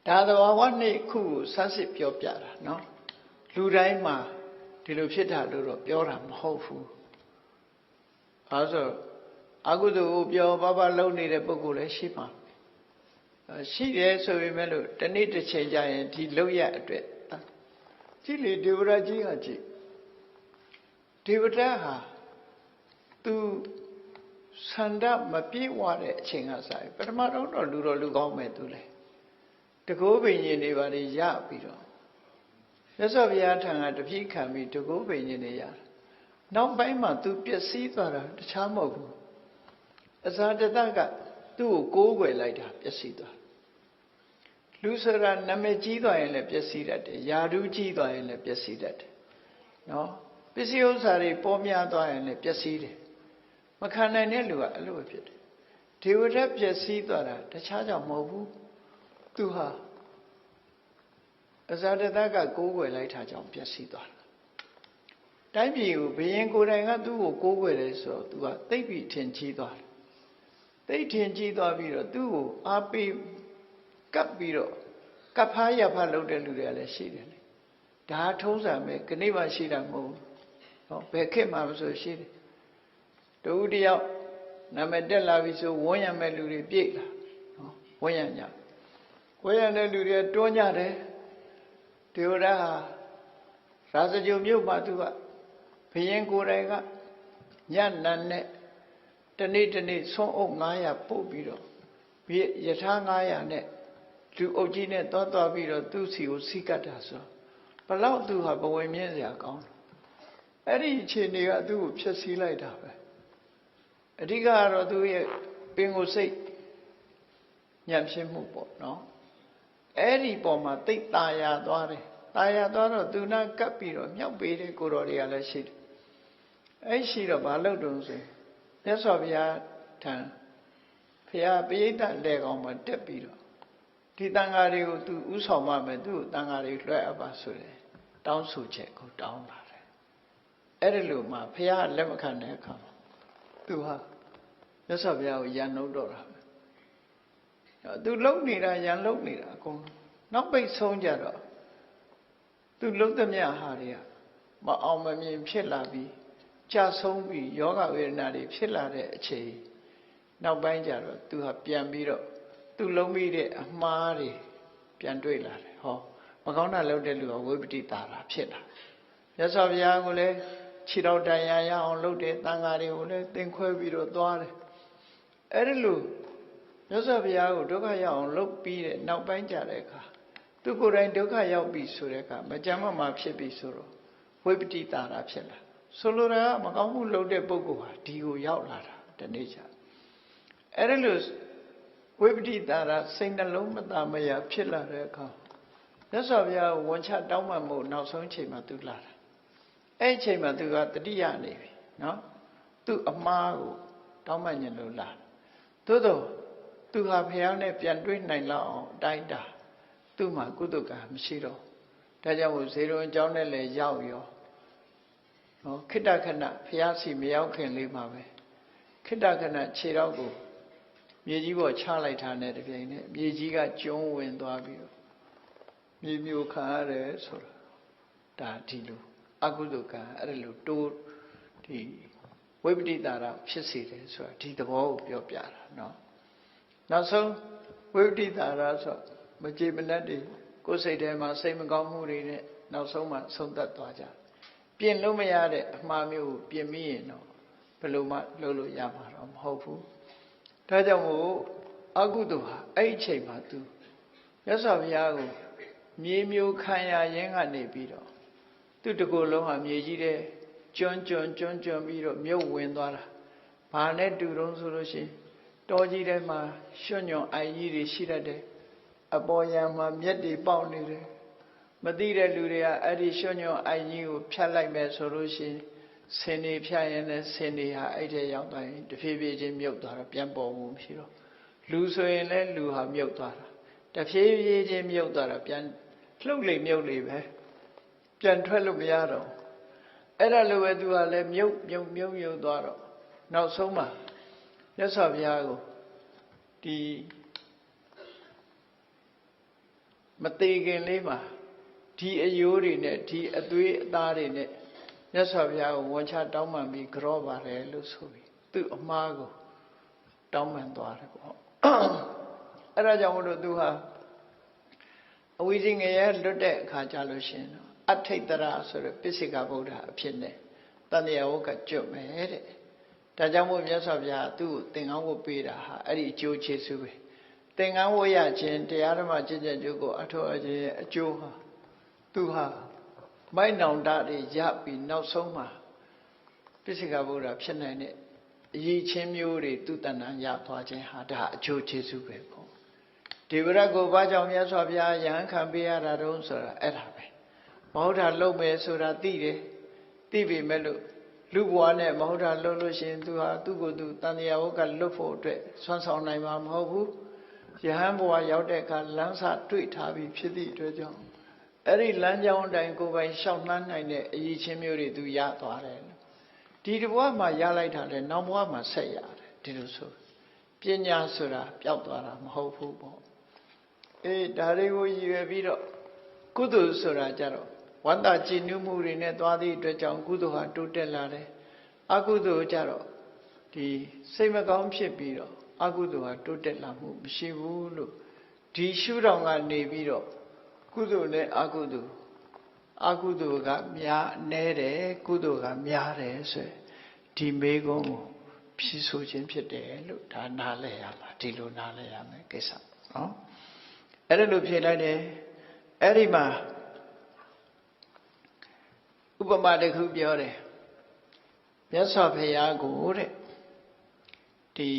Speaker 1: ဒါသဘာဝနှစ်ခုကိုစမ်းစစ်ပြောပြတာနော်လူတိုင်းမှာဒီလိုဖြစ်တာလို့တော့ပြောတာမဟုတ်ဘူးအဲဆိုအကုသိုလ်ကိုပြောပါပါလုပ်နေတဲ့ပုဂ္ဂိုလ်လည်းရှိမှာ ရှိတယ်ဆိုပေမဲ့လို့တနေ့တစ်ချိန်ကြာရင်ဒီလောက်ရအတွက်ကြည့်လေဒေဝရကြီးကကြည့်ဒေဝရဟာသူဆန္ဒမပြေဝတဲ့အချိန်ကစပထမတော့လူကောင်းမဲ့သူလေတကောပင်ရှင်တွေပါလေရပြီးတော့မြတ်စွာဘုရားထံကတပြိခံပြီးတကောပင်ရှင်တွေရနောက်ပိုင်းမှာသူပျက်စီးသွားတာတခြားမဟုတ်ဘူးအဇာတတကသူ့ကိုကိုးကွယ်လိုက်တာပျက်စီးသွားလူဆိုတာနာမည်ကြီးသွားရင်လည်းပျက်စီးတတ်တယ်ယာဓုကြီးသွားရင်လည်းပျက်စီးတတ်တယ်နော်ပစ္စည်းဥစ္စာတွေပေါ်များသွားရင်လည်းပျက်စီးတယ်မခံနိုင်တဲ့လူကအဲ့လိုပဲဖြစ်တယ်ဒေဝရတ်ပျက်စီးသွားတာတခြားကြောင့်မဟုတ်ဘူးသူဟာအဇာတတကကိုးကွယ်လိုက်တာကြောင့်ပျက်စီးသွားတာတိုင်းပြည်ကိုဘုရင်ကိုယ်တိုင်ကသူ့ကိုကိုးကွယ်တယ်ဆိုတော့သူကသိပ်ပြီးထင်ကြီးသွားတယ်သိပ်ထင်ကြီးသွားပြီးတော့သူ့ကိုအားပေးကပ်ပြီးတော့ကပ်ဖားရဖားလုပ်တဲ့လူတွေကလည်းရှိတယ်လေဒါထုံးစံပဲခဏမှရှိတာမဟုတ်ဘူးဟောဘယ်ခေတ်မှမဆိုရှိတယ်တူတယောက်နာမည်တက်လာပြီဆိုဝန်းရမဲ့လူတွေပြည့်လာနော်ဝန်းရညဝန်းရတဲ့လူတွေတွန်းကြတယ်ဒေဝရဟာရာဇဂုံမြို့မှာသူကဘုရင်ကိုယ်တိုင်ကညနန်နဲ့တနေ့ဆုံးအုပ်900ပို့ပြီးတော့ယထာ900နဲ့လူအုပ်ကြီးနဲ့သွားပြီးတော့သူ့စီကိုစီးကတ်တာဆိုဘလောက်သူဟာဘဝင်မြင့်စရာကောင်းတယ်အဲ့ဒီအခြေအနေကသူ့ကိုဖျက်ဆီးလိုက်တာပဲအဓိကကတော့သူရဲ့ပင်ကိုယ်စိတ်ညံ့ဖြစ်မှုပေါ့နော်အဲ့ဒီပေါ်မှာတိတ်ตาရသွားတယ်ตาရသွားတော့သူနာကပ်ပြီးတော့မြောက်ပေးတဲ့ကိုတော်တွေကလည်းရှိတယ်အဲ့ရှိတော့ဘာလုပ်တုံးဆိုမြတ်စွာဘုရားထံဘုရားပရိသတ်လက်ကောင်မှာတက်ပြီးတော့ဒီတန်ဃာတွေကိုသူဥဆောင်မှမယ်သူ့တန်ဃာတွေလွှဲအပ်ပါဆိုတယ်တောင်းဆိုချက်ကိုတောင်းလာတယ်အဲ့ဒီလိုမှဘုရားလက်မခံတဲ့အခါမှာသူဟာမြတ်စွာဘုရားကိုယံနှုတ်တော့တာပဲသူလုံနေတာယံလုံနေတာအကုန်နောက်ပိတ်ဆုံးကြတော့သူလုံသမျှဟာတွေကမအောင်မမြင်ဖြစ်လာပြီးကြာဆုံးပြီးယောဂဝေဒနာတွေဖြစ်လာတဲ့အချိန်နောက်ပိုင်းကျတော့သူဟာပြန်ပြီးတော့သူလုံးမိတဲ့အမှားတွေပြန်တွေ့လာတယ်ဟောမကောင်းတာလုပ်တဲ့လူကဝိပတိတာတာဖြစ်လာမြတ်စွာဘုရားကလည်းခြေတော်တရားရအောင်လုပ်တဲ့တန်ဃာတွေကိုလည်းသင်ခွဲပြီးတော့သွားတယ်အဲ့ဒီလိုမြတ်စွာဘုရားကိုဒုက္ခရောက်အောင်လုပ်ပြီးတဲ့နောက်ပိုင်းကျတဲ့အခါသူကိုယ်တိုင်ဒုက္ခရောက်ပြီဆိုတဲ့အခါမကြမ်းမှဖြစ်ပြီဆိုတော့ဝိပတိတာတာဖြစ်လာဆိုလိုတာကမကောင်းမှုလုပ်တဲ့ပုဂ္ဂိုလ်ဟာဒီကိုရောက်လာတာတနေ့ချအဲ့ဒီလိုဝိပတိတာရစိတ်နှလုံးမသာမယာဖြစ်လာတဲ့အခါမြတ်စွာဘုရားဝန်ချတောင်းပန်မှုနောက်ဆုံးအချိန်မှာသူလာတာအဲ့အချိန်မှာသူကတတိယနေပြီနော်သူ့အမှားကိုတောင်းပန်ခြင်းလို့လာသို့တော့သူဟာဘုရားနဲ့ပြန်တွေ့နိုင်လောက်အောင်အတိုင်းတာသူ့မှာကုသကံမရှိတော့ဒါကြောင့်မို့ဇေရုံအကြောင်းနဲ့လည်းရောက်ရောနော်ခိတ္တခဏဘုရားစီမရောက်ခင်လေးမှာပဲခိတ္တခဏခြေတော့ကိုမြေကြီးပေါ်ချလိုက်တာနဲ့တပြိုင်နက်မြေကြီးကကျုံးဝင်သွားပြီးတော့မြေမျိုးခံရတယ်ဆိုတာဒါဒီလိုအကုသိုလ်ကံအဲ့လိုတိုးဒီဝိပတိတာရဖြစ်စေတယ်ဆိုတာဒီသဘောကိုပြောပြတာเนาะနောက်ဆုံးဝိပတိတာရဆိုမကြေမနက်တွေကိုယ်စိတ်ထဲမှာစိတ်မကောင်းမှုတွေနဲ့နောက်ဆုံးမှဆုံးသက်သွားကြပြင်လို့မရတဲ့အမှားမျိုးကိုပြင်မိရင်တော့ဘယ်လိုမှလုပ်လို့ရမှာတော့မဟုတ်ဘူးဒါကြောင့်မို့အကုသိုလ်ဟာအဲ့ဒီအချိန်မှာသူမြတ်စွာဘုရားကိုမြေမျိုးခံရရင်းကနေပြီးတော့သူတကူလုံးဟာမြေကြီးတဲ့ကျွန်းပြီးတော့မြုပ်ဝင်သွားတာဘာနဲ့တူတုံးဆိုလို့ရှိရင်တောကြီးထဲမှာရွှွညွန်အိုင်ကြီးတွေရှိတတ်တယ်အပေါ်ယံမှာမြက်တွေပေါက်နေတယ်မသိတဲ့လူတွေကအဲ့ဒီရွှွညွန်အိုင်ကြီးကိုဖြတ်လိုက်မယ်ဆိုလို့ရှိရင်ဆင်းနေဖြတ်ရင်လည်းဆင်းနေဟာအဲ့ထဲရောက်သွားရင်တဖြည်းဖြည်းချင်းမြုပ်သွားတော့ပြန်ပေါ်မှုမရှိတော့လူဆိုရင်လည်းလူဟာမြုပ်သွားတာတဖြည်းဖြည်းချင်းမြုပ်သွားတော့ပြန်လှုပ်လေမြုပ်လေပဲပြန်ထွက်လို့မရတော့အဲ့ဒါလိုပဲသူကလည်းမြုပ်သွားတော့နောက်ဆုံးမှာမြတ်စွာဘုရားကိုဒီမသေးခင်လေးမှာဒီအယိုးတွေနဲ့ဒီအသွေးအသားတွေနဲ့မြတ်စွာဘုရားကိုဝန်ချတောင်းပန်ပြီးကြောပါတယ်လို့ဆိုပြီးသူ့အမှားကိုတောင်းပန်သွားတယ်ပေါ့ အဲ့ဒါကြောင့်မို့လို့သူဟာအဝိဇ္ဇငရဲလွတ်တဲ့အခါကြလို့ရှင်အထိတ်တရဆိုတဲ့ပိစိကဗုဒ္ဓအဖြစ်နဲ့တန်တရားဝတ်ကကျွတ်မယ်တဲ့ဒါကြောင့်မို့မြတ်စွာဘုရားသူ့ကိုသင်္ကန်းဝတ်ပေးတာဟာအဲ့ဒီအကျိုးကျေးဇူးပဲသင်္ကန်းဝတ်ရခြင်းတရားဓမ္မကျင့်ကြံကြိုးကိုအထောက်အခြင်းအကျိုးဟာသူဟာမိုက်နောင်တတွေရပြီးနောက်ဆုံးမှာပိစိကဗုဒ္ဓဖြစ်နိုင်တဲ့အရေးချင်းမျိုးတွေသူတဏ္ဍာရသွားခြင်းဟာဒါအကျိုးကျေးဇူးပဲပေါ့ဒီဝရကိုဘာကြောင့်မြတ်စွာဘုရားယဟန်ခံပေးရတာတုံးဆိုတာအဲ့ဒါပဲမဟုတ်တာလုပ်မယ်ဆိုတာသိတယ်သိပြီမဲ့လို့လူဘဝနဲ့မဟုတ်တာလုပ်လို့ရှိရင်သူဟာသူ့ကိုယ်သူတန်တရားဝတ်ကလွတ်ဖို့အတွက်ဆွမ်းဆောင်နိုင်မှာမဟုတ်ဘူးယဟန်ဘဝရောက်တဲ့အခါလမ်းစာတွေ့ထားပြီးဖြစ်သည့်အတွက်ကြောင့်အဲ့ဒီလမ်းကြောင်းအတိုင်းကိုယ်ပိုင်ရှောက်နှမ်းနိုင်တဲ့အရေးချင်းမျိုးတွေသူရသွားတယ်ဒီဘဝမှာရလိုက်တာလေနောက်ဘဝမှာဆက်ရတယ်ဒီလိုဆိုပညာဆိုတာပျောက်သွားတာမဟုတ်ဘူးပေါ့ဒါတွေကိုရည်ရွယ်ပြီးတော့ကုသိုလ်ဆိုတာကြတော့ဝန္တာကြည်နူးမှုတွေနဲ့သွားသည့်အတွက်ကြောင့်ကုသိုလ်ဟာတိုးတက်လာတယ်အကုသိုလ်ကြတော့ဒီစိတ်မကောင်းဖြစ်ပြီးတော့အကုသိုလ်ဟာတိုးတက်လာမှုမရှိဘူးလို့ဒီရှုထောင့်ကနေပြီးတော့ကုသိုလ်နဲ့အကုသိုလ်ကများနေတယ်ကုသိုလ်ကများတယ်ဆိုဒီမေကုံးကိုဖြည့်ဆို့ခြင်းဖြစ်တယ်လို့ဒါနားလည်ရမှာဒီလိုနားလည်ရမယ်ကိစ္စနော်အဲ့ဒါလို့ဖြေလိုက်တယ်အဲ့ဒီမှာဥပမာတစ်ခုပြောတယ်မြတ်စွာဘုရားကိုတဲ့ဒီ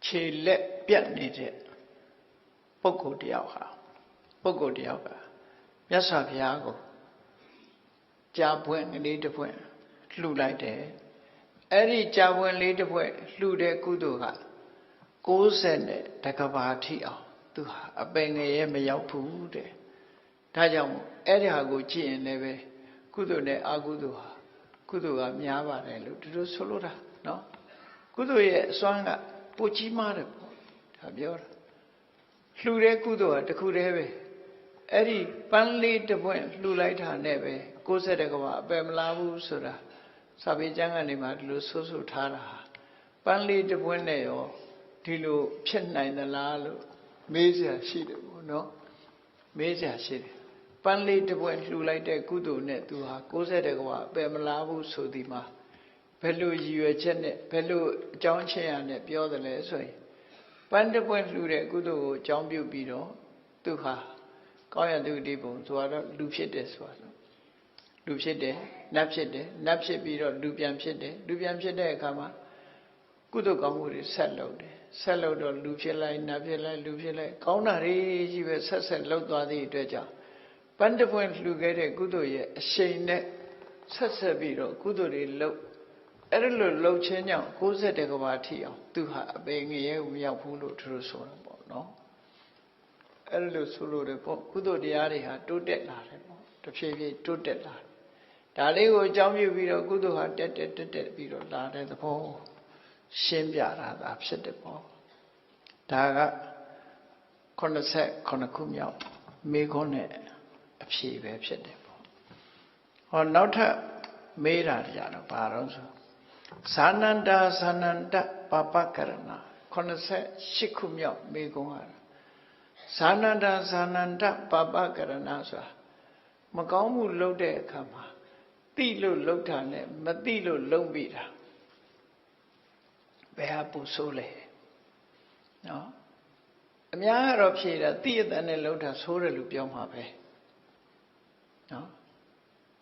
Speaker 1: ခြေလက်ပြတ်နေတဲ့ပုဂ္ဂိုလ်တယောက်ကမြတ်စွာဘုရားကိုကြာပွင့်ကလေးတစ်ပွင့်လှူလိုက်တယ်အဲ့ဒီကြာပွင့်လေးတစ်ပွင့်လှူတဲ့ကုသိုလ်က60နဲ့တကဘာထိအောင်သူဟာအပင်ငရဲမရောက်ဘူးတဲ့ဒါကြောင့်အဲ့ဒီဟာကိုကြည့်ရင်လည်းပဲကုသိုလ်နဲ့အကုသိုလ်ဟာကုသိုလ်ကများပါတယ်လို့ဒီလိုဆိုလိုတာနော်ကုသိုလ်ရဲ့အစွမ်းကပိုကြီးမားတယ်ပေါ့ဒါပြောတာလှူတဲ့ကုသိုလ်ကတခုတည်းပဲအဲ့ဒီပန်းလေးတစ်ပွင့်လှူလိုက်တာနဲ့ပဲ60တကဘာအပယ်မလားဘူးဆိုတာစာပေကျမ်းကနေမှဒီလိုဆိုထားတာပန်းလေးတစ်ပွင့်နဲ့ရောဒီလိုဖြစ်နိုင်သလားလို့မေးစရာရှိတယ်ပေါ့နော်မေးစရာရှိတယ်ပန်းလေးတစ်ပွင့်လှူလိုက်တဲ့ကုသိုလ်နဲ့သူဟာ60တကဘာအပယ်မလားဘူးဆိုဒီမှာဘယ်လိုရည်ရွယ်ချက်နဲ့ဘယ်လိုအကြောင်းချင်းရနဲ့ပြောတယ်လဲဆိုရင်ပန်းတစ်ပွင့်လှူတဲ့ကုသိုလ်ကိုအကြောင်းပြုပြီးတော့သူဟာကောင်းရသူဒီပုံဆိုတော့လူဖြစ်တယ်ဆိုတော့လူဖြစ်တယ်နတ်ဖြစ်တယ်နတ်ဖြစ်ပြီးတော့လူပြန်ဖြစ်တယ်လူပြန်ဖြစ်တဲ့အခါမှာကုသိုလ်ကောင်းမှုတွေဆက်လုပ်တယ်ဆက်လုပ်တော့လူဖြစ်လိုက်နတ်ဖြစ်လိုက်လူဖြစ်လိုက်ကောင်းတာတွေကြီးပဲဆက်လုပ်သွားသည့်အတွက်ကြောင့်ပန်းတစ်ပွင့်လှူခဲ့တဲ့ကုသိုလ်ရဲ့အရှိန်နဲ့ဆက်ပြီးတော့ကုသိုလ်တွေလုပ်အဲ့ဒါလိုလှုပ်ခြင်းကြောင့်60တကဘာထိအောင်သူဟာအပေငရဲကိုမရောက်ဘူးလို့သူတို့ဆိုတာပေါ့နော်အဲ့ဒါလိုဆိုလို့တယ်ပေါ့ကုသိုလ်တရားတွေဟာတိုးတက်လာတယ်ပေါ့တဖြည်းဖြည်းတိုးတက်လာတယ်ဒါလေးကိုအကြောင်းပြုပြီးတော့ကုသိုလ်ဟာတက်ပြီးတော့လာတဲ့သဘောရှင်းပြတာသာဖြစ်တယ်ပေါ့ဒါက89ခုမြောက်မေခွန်းနဲ့အဖြေပဲဖြစ်တယ်ပေါ့ဟောနောက်ထပ်မေးတာကြတော့ဘာလို့ဆိုဇာနန္တပပကရဏ88ခုမြောက်မေခွန်းဟာဇာနန္တပပကရဏဆိုတာမကောင်းမှုလုပ်တဲ့အခါမှာသိလို့လုပ်တာနဲ့မသိလို့လုပ်မိတာဘယ်ဟာပူဆိုးလဲနော်အများကတော့ဖြေတာသိရတဲ့နဲ့လုပ်တာဆိုးတယ်လို့ပြောမှာပဲနော်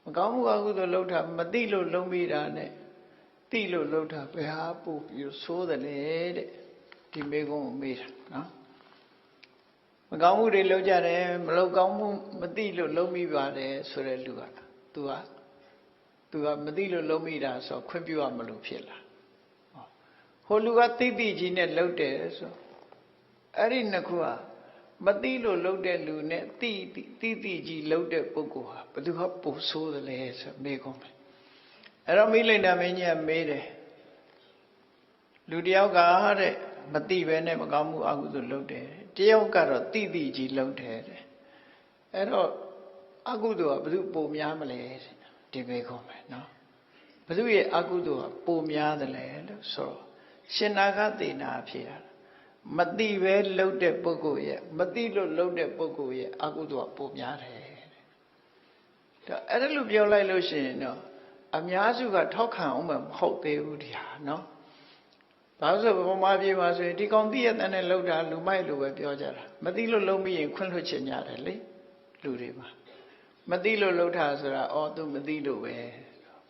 Speaker 1: မကောင်းမှုအကုသိုလ်လုပ်တာမသိလို့လုပ်မိတာနဲ့သိလို့လုပ်တာဘယ်ဟာပူပြီးဆိုးတယ်လေတဲ့ဒီမေကုန်းကိုမေးတာနော်မကောင်းမှုတွေလုပ်ကြတယ်မလုပ်ကောင်းမှုမသိလို့လုပ်မိပါတယ်ဆိုတဲ့လူကသူကမသိလို့လုပ်မိတာဆိုခွင့်ပြုရမလို့ဖြစ်လာဟိုလူကသိကြီးနဲ့လုပ်တယ်ဆိုအဲ့ဒီနှစ်ခုကမသိလို့လုပ်တဲ့လူနဲ့သိကြီးလုပ်တဲ့ပုဂ္ဂိုလ်ဟာဘယ်သူကပိုဆိုးတယ်လဲဆိုမေးကုန်တယ်အဲ့တော့မိလိန်နာမင်းကြီးကမေးတယ်လူတယောက်ကတဲ့မသိပဲနဲ့မကောင်းမှုအကုသိုလ်လုပ်တယ်တယောက်ကတော့သိကြီးလုပ်တယ်တဲ့အဲ့တော့အကုသိုလ်ကဘယ်သူပိုများမလဲဒီမေးကုန်မယ်နော်ဘယ်သူရဲ့အကုသိုလ်ကပိုများတယ်လဲလို့ဆိုတော့ ရှင်နာဂသေနာဖြစ်ရမတိပဲလှုပ်တဲ့ပုဂ္ဂိုလ်ရဲ့မတိလို့လှုပ်တဲ့ပုဂ္ဂိုလ်ရဲ့အကုသိုလ်ကပိုများတယ်ဒါအဲ့ဒါလို့ပြောလိုက်လို့ရှိရင်တော့အများစုကထောက်ခံအောင်မဟုတ်သေးဘူးဒီဟာနော်ဘာလို့ဆိုဗမာပြည်မှာဆိုရင်ဒီကောင်သိရတဲ့နဲ့လှုပ်တာလူမိုက်လို့ပဲပြောကြတာမသိလို့လှုပ်မိရင်ခွင့်လွှတ်ချင်ကြတယ်လေလူတွေမှာမသိလို့လှုပ်တာဆိုတာအော်သူမသိလို့ပဲ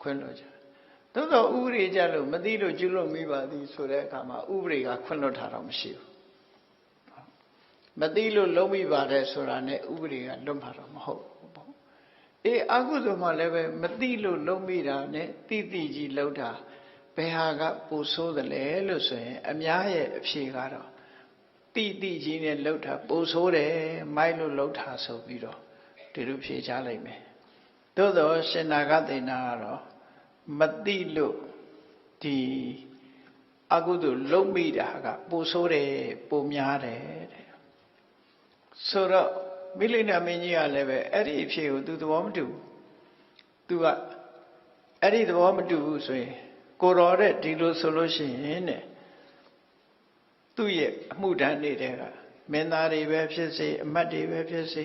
Speaker 1: ခွင့်လွှတ်ကြသို့တော့ဥပဒေကြလို့မသိလို့ကျွလွတ်မိပါသည်ဆိုတဲ့အခါမှာဥပဒေကခွင့်လွှတ်တာတော့မရှိဘူးမသိလို့လှုပ်မိပါတယ်ဆိုတာနဲ့ဥပဒေကလွတ်မှာတော့မဟုတ်ဘူးပေါ့အေးအကုသိုလ်မှလည်းပဲမသိလို့လှုပ်မိတာနဲ့တိတိကြီးလှုပ်တာဘယ်ဟာကပိုဆိုးတယ်လဲလို့ဆိုရင်အများရဲ့အဖြေကတော့တိတိကြီးနဲ့လှုပ်တာပိုဆိုးတယ်မိုက်လို့လှုပ်တာဆိုပြီးတော့ဒီလိုဖြေချလိုက်မယ်သို့တော့ရှင်နာဂသေနာကတော့မသိလို့ဒီအကုသိုလ်လှုပ်မိတာကပိုဆိုးတယ်ပိုများတယ်တဲ့ဆိုတော့မိလိနာမင်းကြီးကလည်းပဲအဲ့ဒီအဖြေကိုသူသဘောမတူဘူးသူကအဲ့ဒီသဘောမတူဘူးဆိုရင်ကိုတော်တဲ့ဒီလိုဆိုလို့ရှိရင်တဲ့သူ့ရဲ့အမှုတန်းနေတဲ့ကမင်းသားတွေပဲဖြစ်စေအမတ်တွေပဲဖြစ်စေ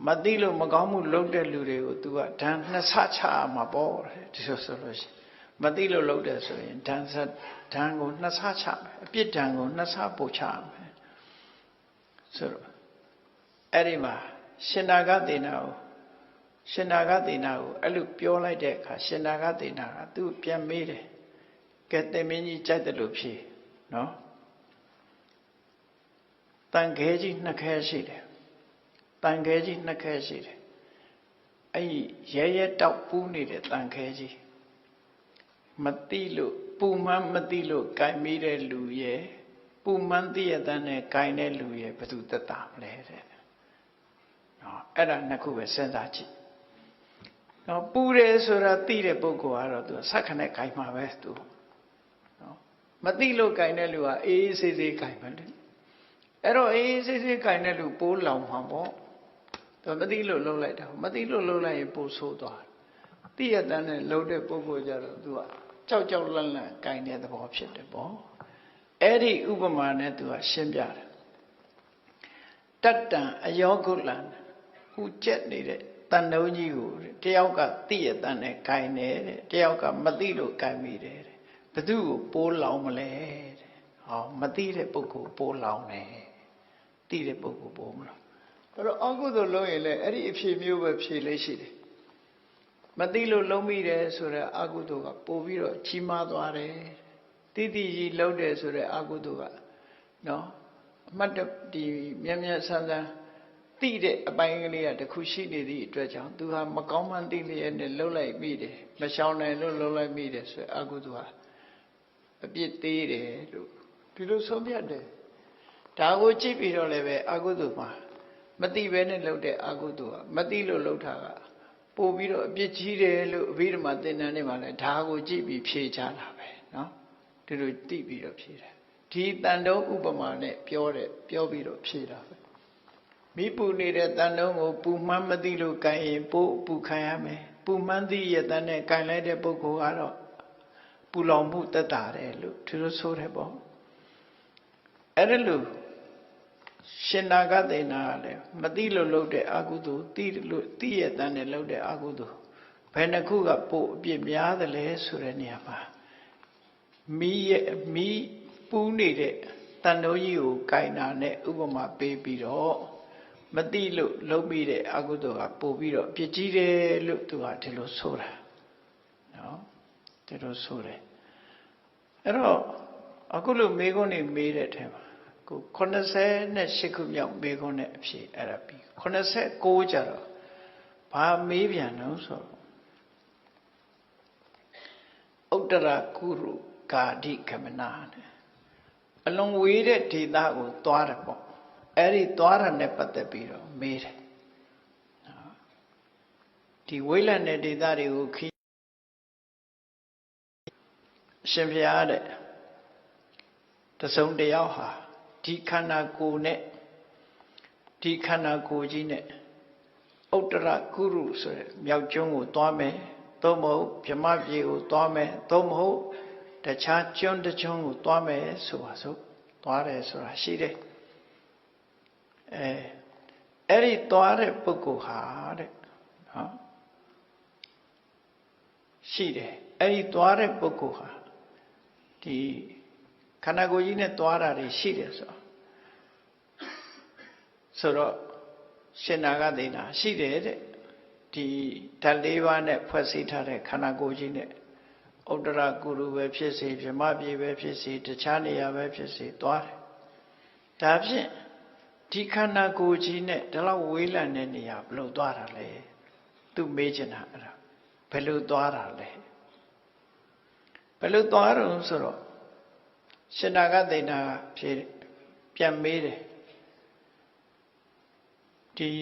Speaker 1: မသိလို့မကောင်းမှုလုပ်တဲ့လူတွေကို तू ကဒဏ်နှစ်ဆချမှာပေါ့ဒီလိုဆိုလို့ရှိရင်မသိလို့လုပ်တယ်ဆိုရင်ဒဏ်ကိုနှစ်ဆချမယ်အပြစ်ဒဏ်ကိုနှစ်ဆပို့ချမယ်ဆိုတော့အဲ့ဒီမှာရှင်နာဂသေနာကိုအဲ့လိုပြောလိုက်တဲ့အခါရှင်နာဂသေနာကသူ့ပြန်မေးတယ်ကဲသင်မင်းကြီးကြိုက်တယ်လို့ဖြေနော်တန်ခဲကြီးနှစ်ခဲရှိတယ်တန်ခဲကြီးနှစ်ခဲရှိတယ်အဲ့ဒီရဲတောက်ပူးနေတဲ့တန်ခဲကြီးမတိလို့ပူမှန်းမတိလို့ကြိုင်မိတဲ့လူရဲ့ပူမှန်းသိရတဲ့နဲ့ကြိုင်တဲ့လူရဲ့ဘယ်သူသက်သာမလဲတဲ့နော်အဲ့ဒါနှစ်ခုပဲစဉ်းစားကြည့်နော်ပူတယ်ဆိုတာသိတဲ့ပုဂ္ဂိုလ်ကတော့သူဆက်ခနဲ့ကြိုင်မှာပဲသူနော်မသိလို့ကြိုင်တဲ့လူကအေးအေးဆေးဆေးကြိုင်ပဲလေအဲ့တော့အေးအေးဆေးဆေးကြိုင်တဲ့လူပိုးလောင်မှာပေါ့သူမသိလို့လှုပ်လိုက်တာမသိလို့လှုပ်လိုက်ရင်ပိုဆိုးသွားသိရတဲ့နဲ့လှုပ်တဲ့ပုဂ္ဂိုလ်ကြတော့သူကကြောက်လန့်ကြိုင်တဲ့သဘောဖြစ်တယ်ပေါ့အဲ့ဒီဥပမာနဲ့သူကရှင်းပြတယ်တတ္တံအယောဂုလံဥကျက်နေတဲ့တန်တုံးကြီးကိုတယောက်ကသိရတဲ့နဲ့ကြိုင်တယ်တဲ့တယောက်ကမသိလို့ကြိုင်မိတယ်တဲ့ဘသူကိုပိုးလောင်မလဲတဲ့ဟောမသိတဲ့ပုဂ္ဂိုလ်ပိုးလောင်တယ်သိတဲ့ပုဂ္ဂိုလ်ပိုးမလောင်အဲ့တော့အကုသိုလ်လုံးရင်လည်းအဲ့ဒီအဖြေမျိုးပဲဖြေလေးရှိတယ်မသိလို့လုံးမိတယ်ဆိုတဲ့အကုသိုလ်ကပို့ပြီးတော့ကြီးမားသွားတယ်တိတိကြီးလုံးတယ်ဆိုတဲ့အကုသိုလ်ကနော်အမှတ်ဒီမြဲမြဲဆန်းဆန်းသိတဲ့အပိုင်းကလေးကတခုရှိနေသည့်အတွက်ကြောင့်သူဟာမကောင်းမှန်းသိလျက်နဲ့လှုပ်လိုက်မိတယ်မရှောင်နိုင်လို့လှုပ်လိုက်မိတယ်ဆိုတဲ့အကုသိုလ်ဟာအပြစ်သေးတယ်လို့ဒီလိုဆုံးဖြတ်တယ်ဒါကိုကြည့်ပြီးတော့လည်းပဲအကုသိုလ်မှာမသိဘဲနဲ့လှုပ်တဲ့အကုသိုလ်ကမသိလို့လှုပ်တာကပို့ပြီးတော့အပြစ်ကြီးတယ်လို့အဘိဓမ္မာသင်္นานတွေမှာလည်းဒါကိုကြည့်ပြီးဖြေချတာပဲเนาะဒီလိုသိပြီးတော့ဖြေတယ်ဒီတန်တုံးဥပမာနဲ့ပြောပြီးတော့ဖြေတာပဲမိပူနေတဲ့တန်တုံးကိုပူမှန်းမသိလို့ကြိုင်ရင်ပို့ပူခံရမယ်ပူမှန်းသိရတဲ့နဲ့ကြိုင်လိုက်တဲ့ပုဂ္ဂိုလ်ကတော့ပူလောင်မှုတက်တာတယ်လို့ဒီလိုဆိုတယ်ပေါ့အဲ့ဒါလို့ရှင်နာဂသေနာကလည်းမသိလို့လှုပ်တဲ့အကုသိုလ်သိရတဲ့နဲ့လှုပ်တဲ့အကုသိုလ်ဘယ်နှခုကပို့အပြစ်များသလဲဆိုတဲ့နေရာမှာမီးပူးနေတဲ့တန်တော်ကြီးကိုကြိုင်တာနဲ့ဥပမာပေးပြီးတော့မသိလို့လှုပ်ပြီးတဲ့အကုသိုလ်ကပို့ပြီးတော့အပြစ်ကြီးတယ်လို့သူကဒီလိုဆိုတာနော်ဒီလိုဆိုတယ်အဲ့တော့အခုလို့မေးခွန်းနေမေးတဲ့အထက်မှာကို88ခုမြောက်မေးခွန်းနဲ့အဖြေအဲ့ဒါပြီး89ကျတော့ဘာမေးပြန်တော့ဆိုဥတ္တရကုရုကာဓိကမနာအလွန်ဝေးတဲ့ဒေသကိုသွားတယ်ပေါ့အဲ့ဒီသွားတာနဲ့ပတ်သက်ပြီးတော့မေးတယ်ဒီဝိလတ်တဲ့ဒေသတွေကိုရှင်ဘုရားတဲ့တစုံတယောက်ဟာဒီခန္ဓာကိုယ်နဲ့ဒီခန္ဓာကိုယ်ကြီးနဲ့ဥတ္တရကုရုဆိုတဲ့မြောက်ကျွန်းကိုသွားမယ်သို့မဟုတ်ဗြဟ္မပြေကိုသွားမယ်သို့မဟုတ် တခြားကျွန်းတစ်ကျွန်းကိုသွားမယ်ဆိုပါစို့သွားတယ်ဆိုတာရှိတယ်အဲ့ဒီသွားတဲ့ပုဂ္ဂိုလ်ဟာတဲ့နော်ရှိတယ်အဲ့ဒီသွားတဲ့ပုဂ္ဂိုလ်ဟာဒီခန္ဓာကိုယ်ကြီးနဲ့သွားတာတွေရှိတယ်ဆိုတော့ရှင်နာဂသေနာရှိတယ်တဲ့ဒီဓာတ်၄ပါးနဲ့ဖွဲ့စည်းထားတဲ့ခန္ဓာကိုယ်ကြီးနဲ့ဥဒ္ဒရာကုရုပဲဖြစ်စေဗြဟ္မပြေပဲဖြစ်စေတခြားနေရာပဲဖြစ်စေသွားတယ်ဒါဖြင့်ဒီခန္ဓာကိုယ်ကြီးနဲ့ဒီလောက်ဝေးလံတဲ့နေရာဘယ်လိုသွားတာလဲသူမေးချင်တာအဲ့ဒါဘယ်လိုသွားတာလဲဘယ်လိုသွားတော့ဆိုတော့ရှင်နာဂသေနာဖြေပြန်မေးတယ်ဒီ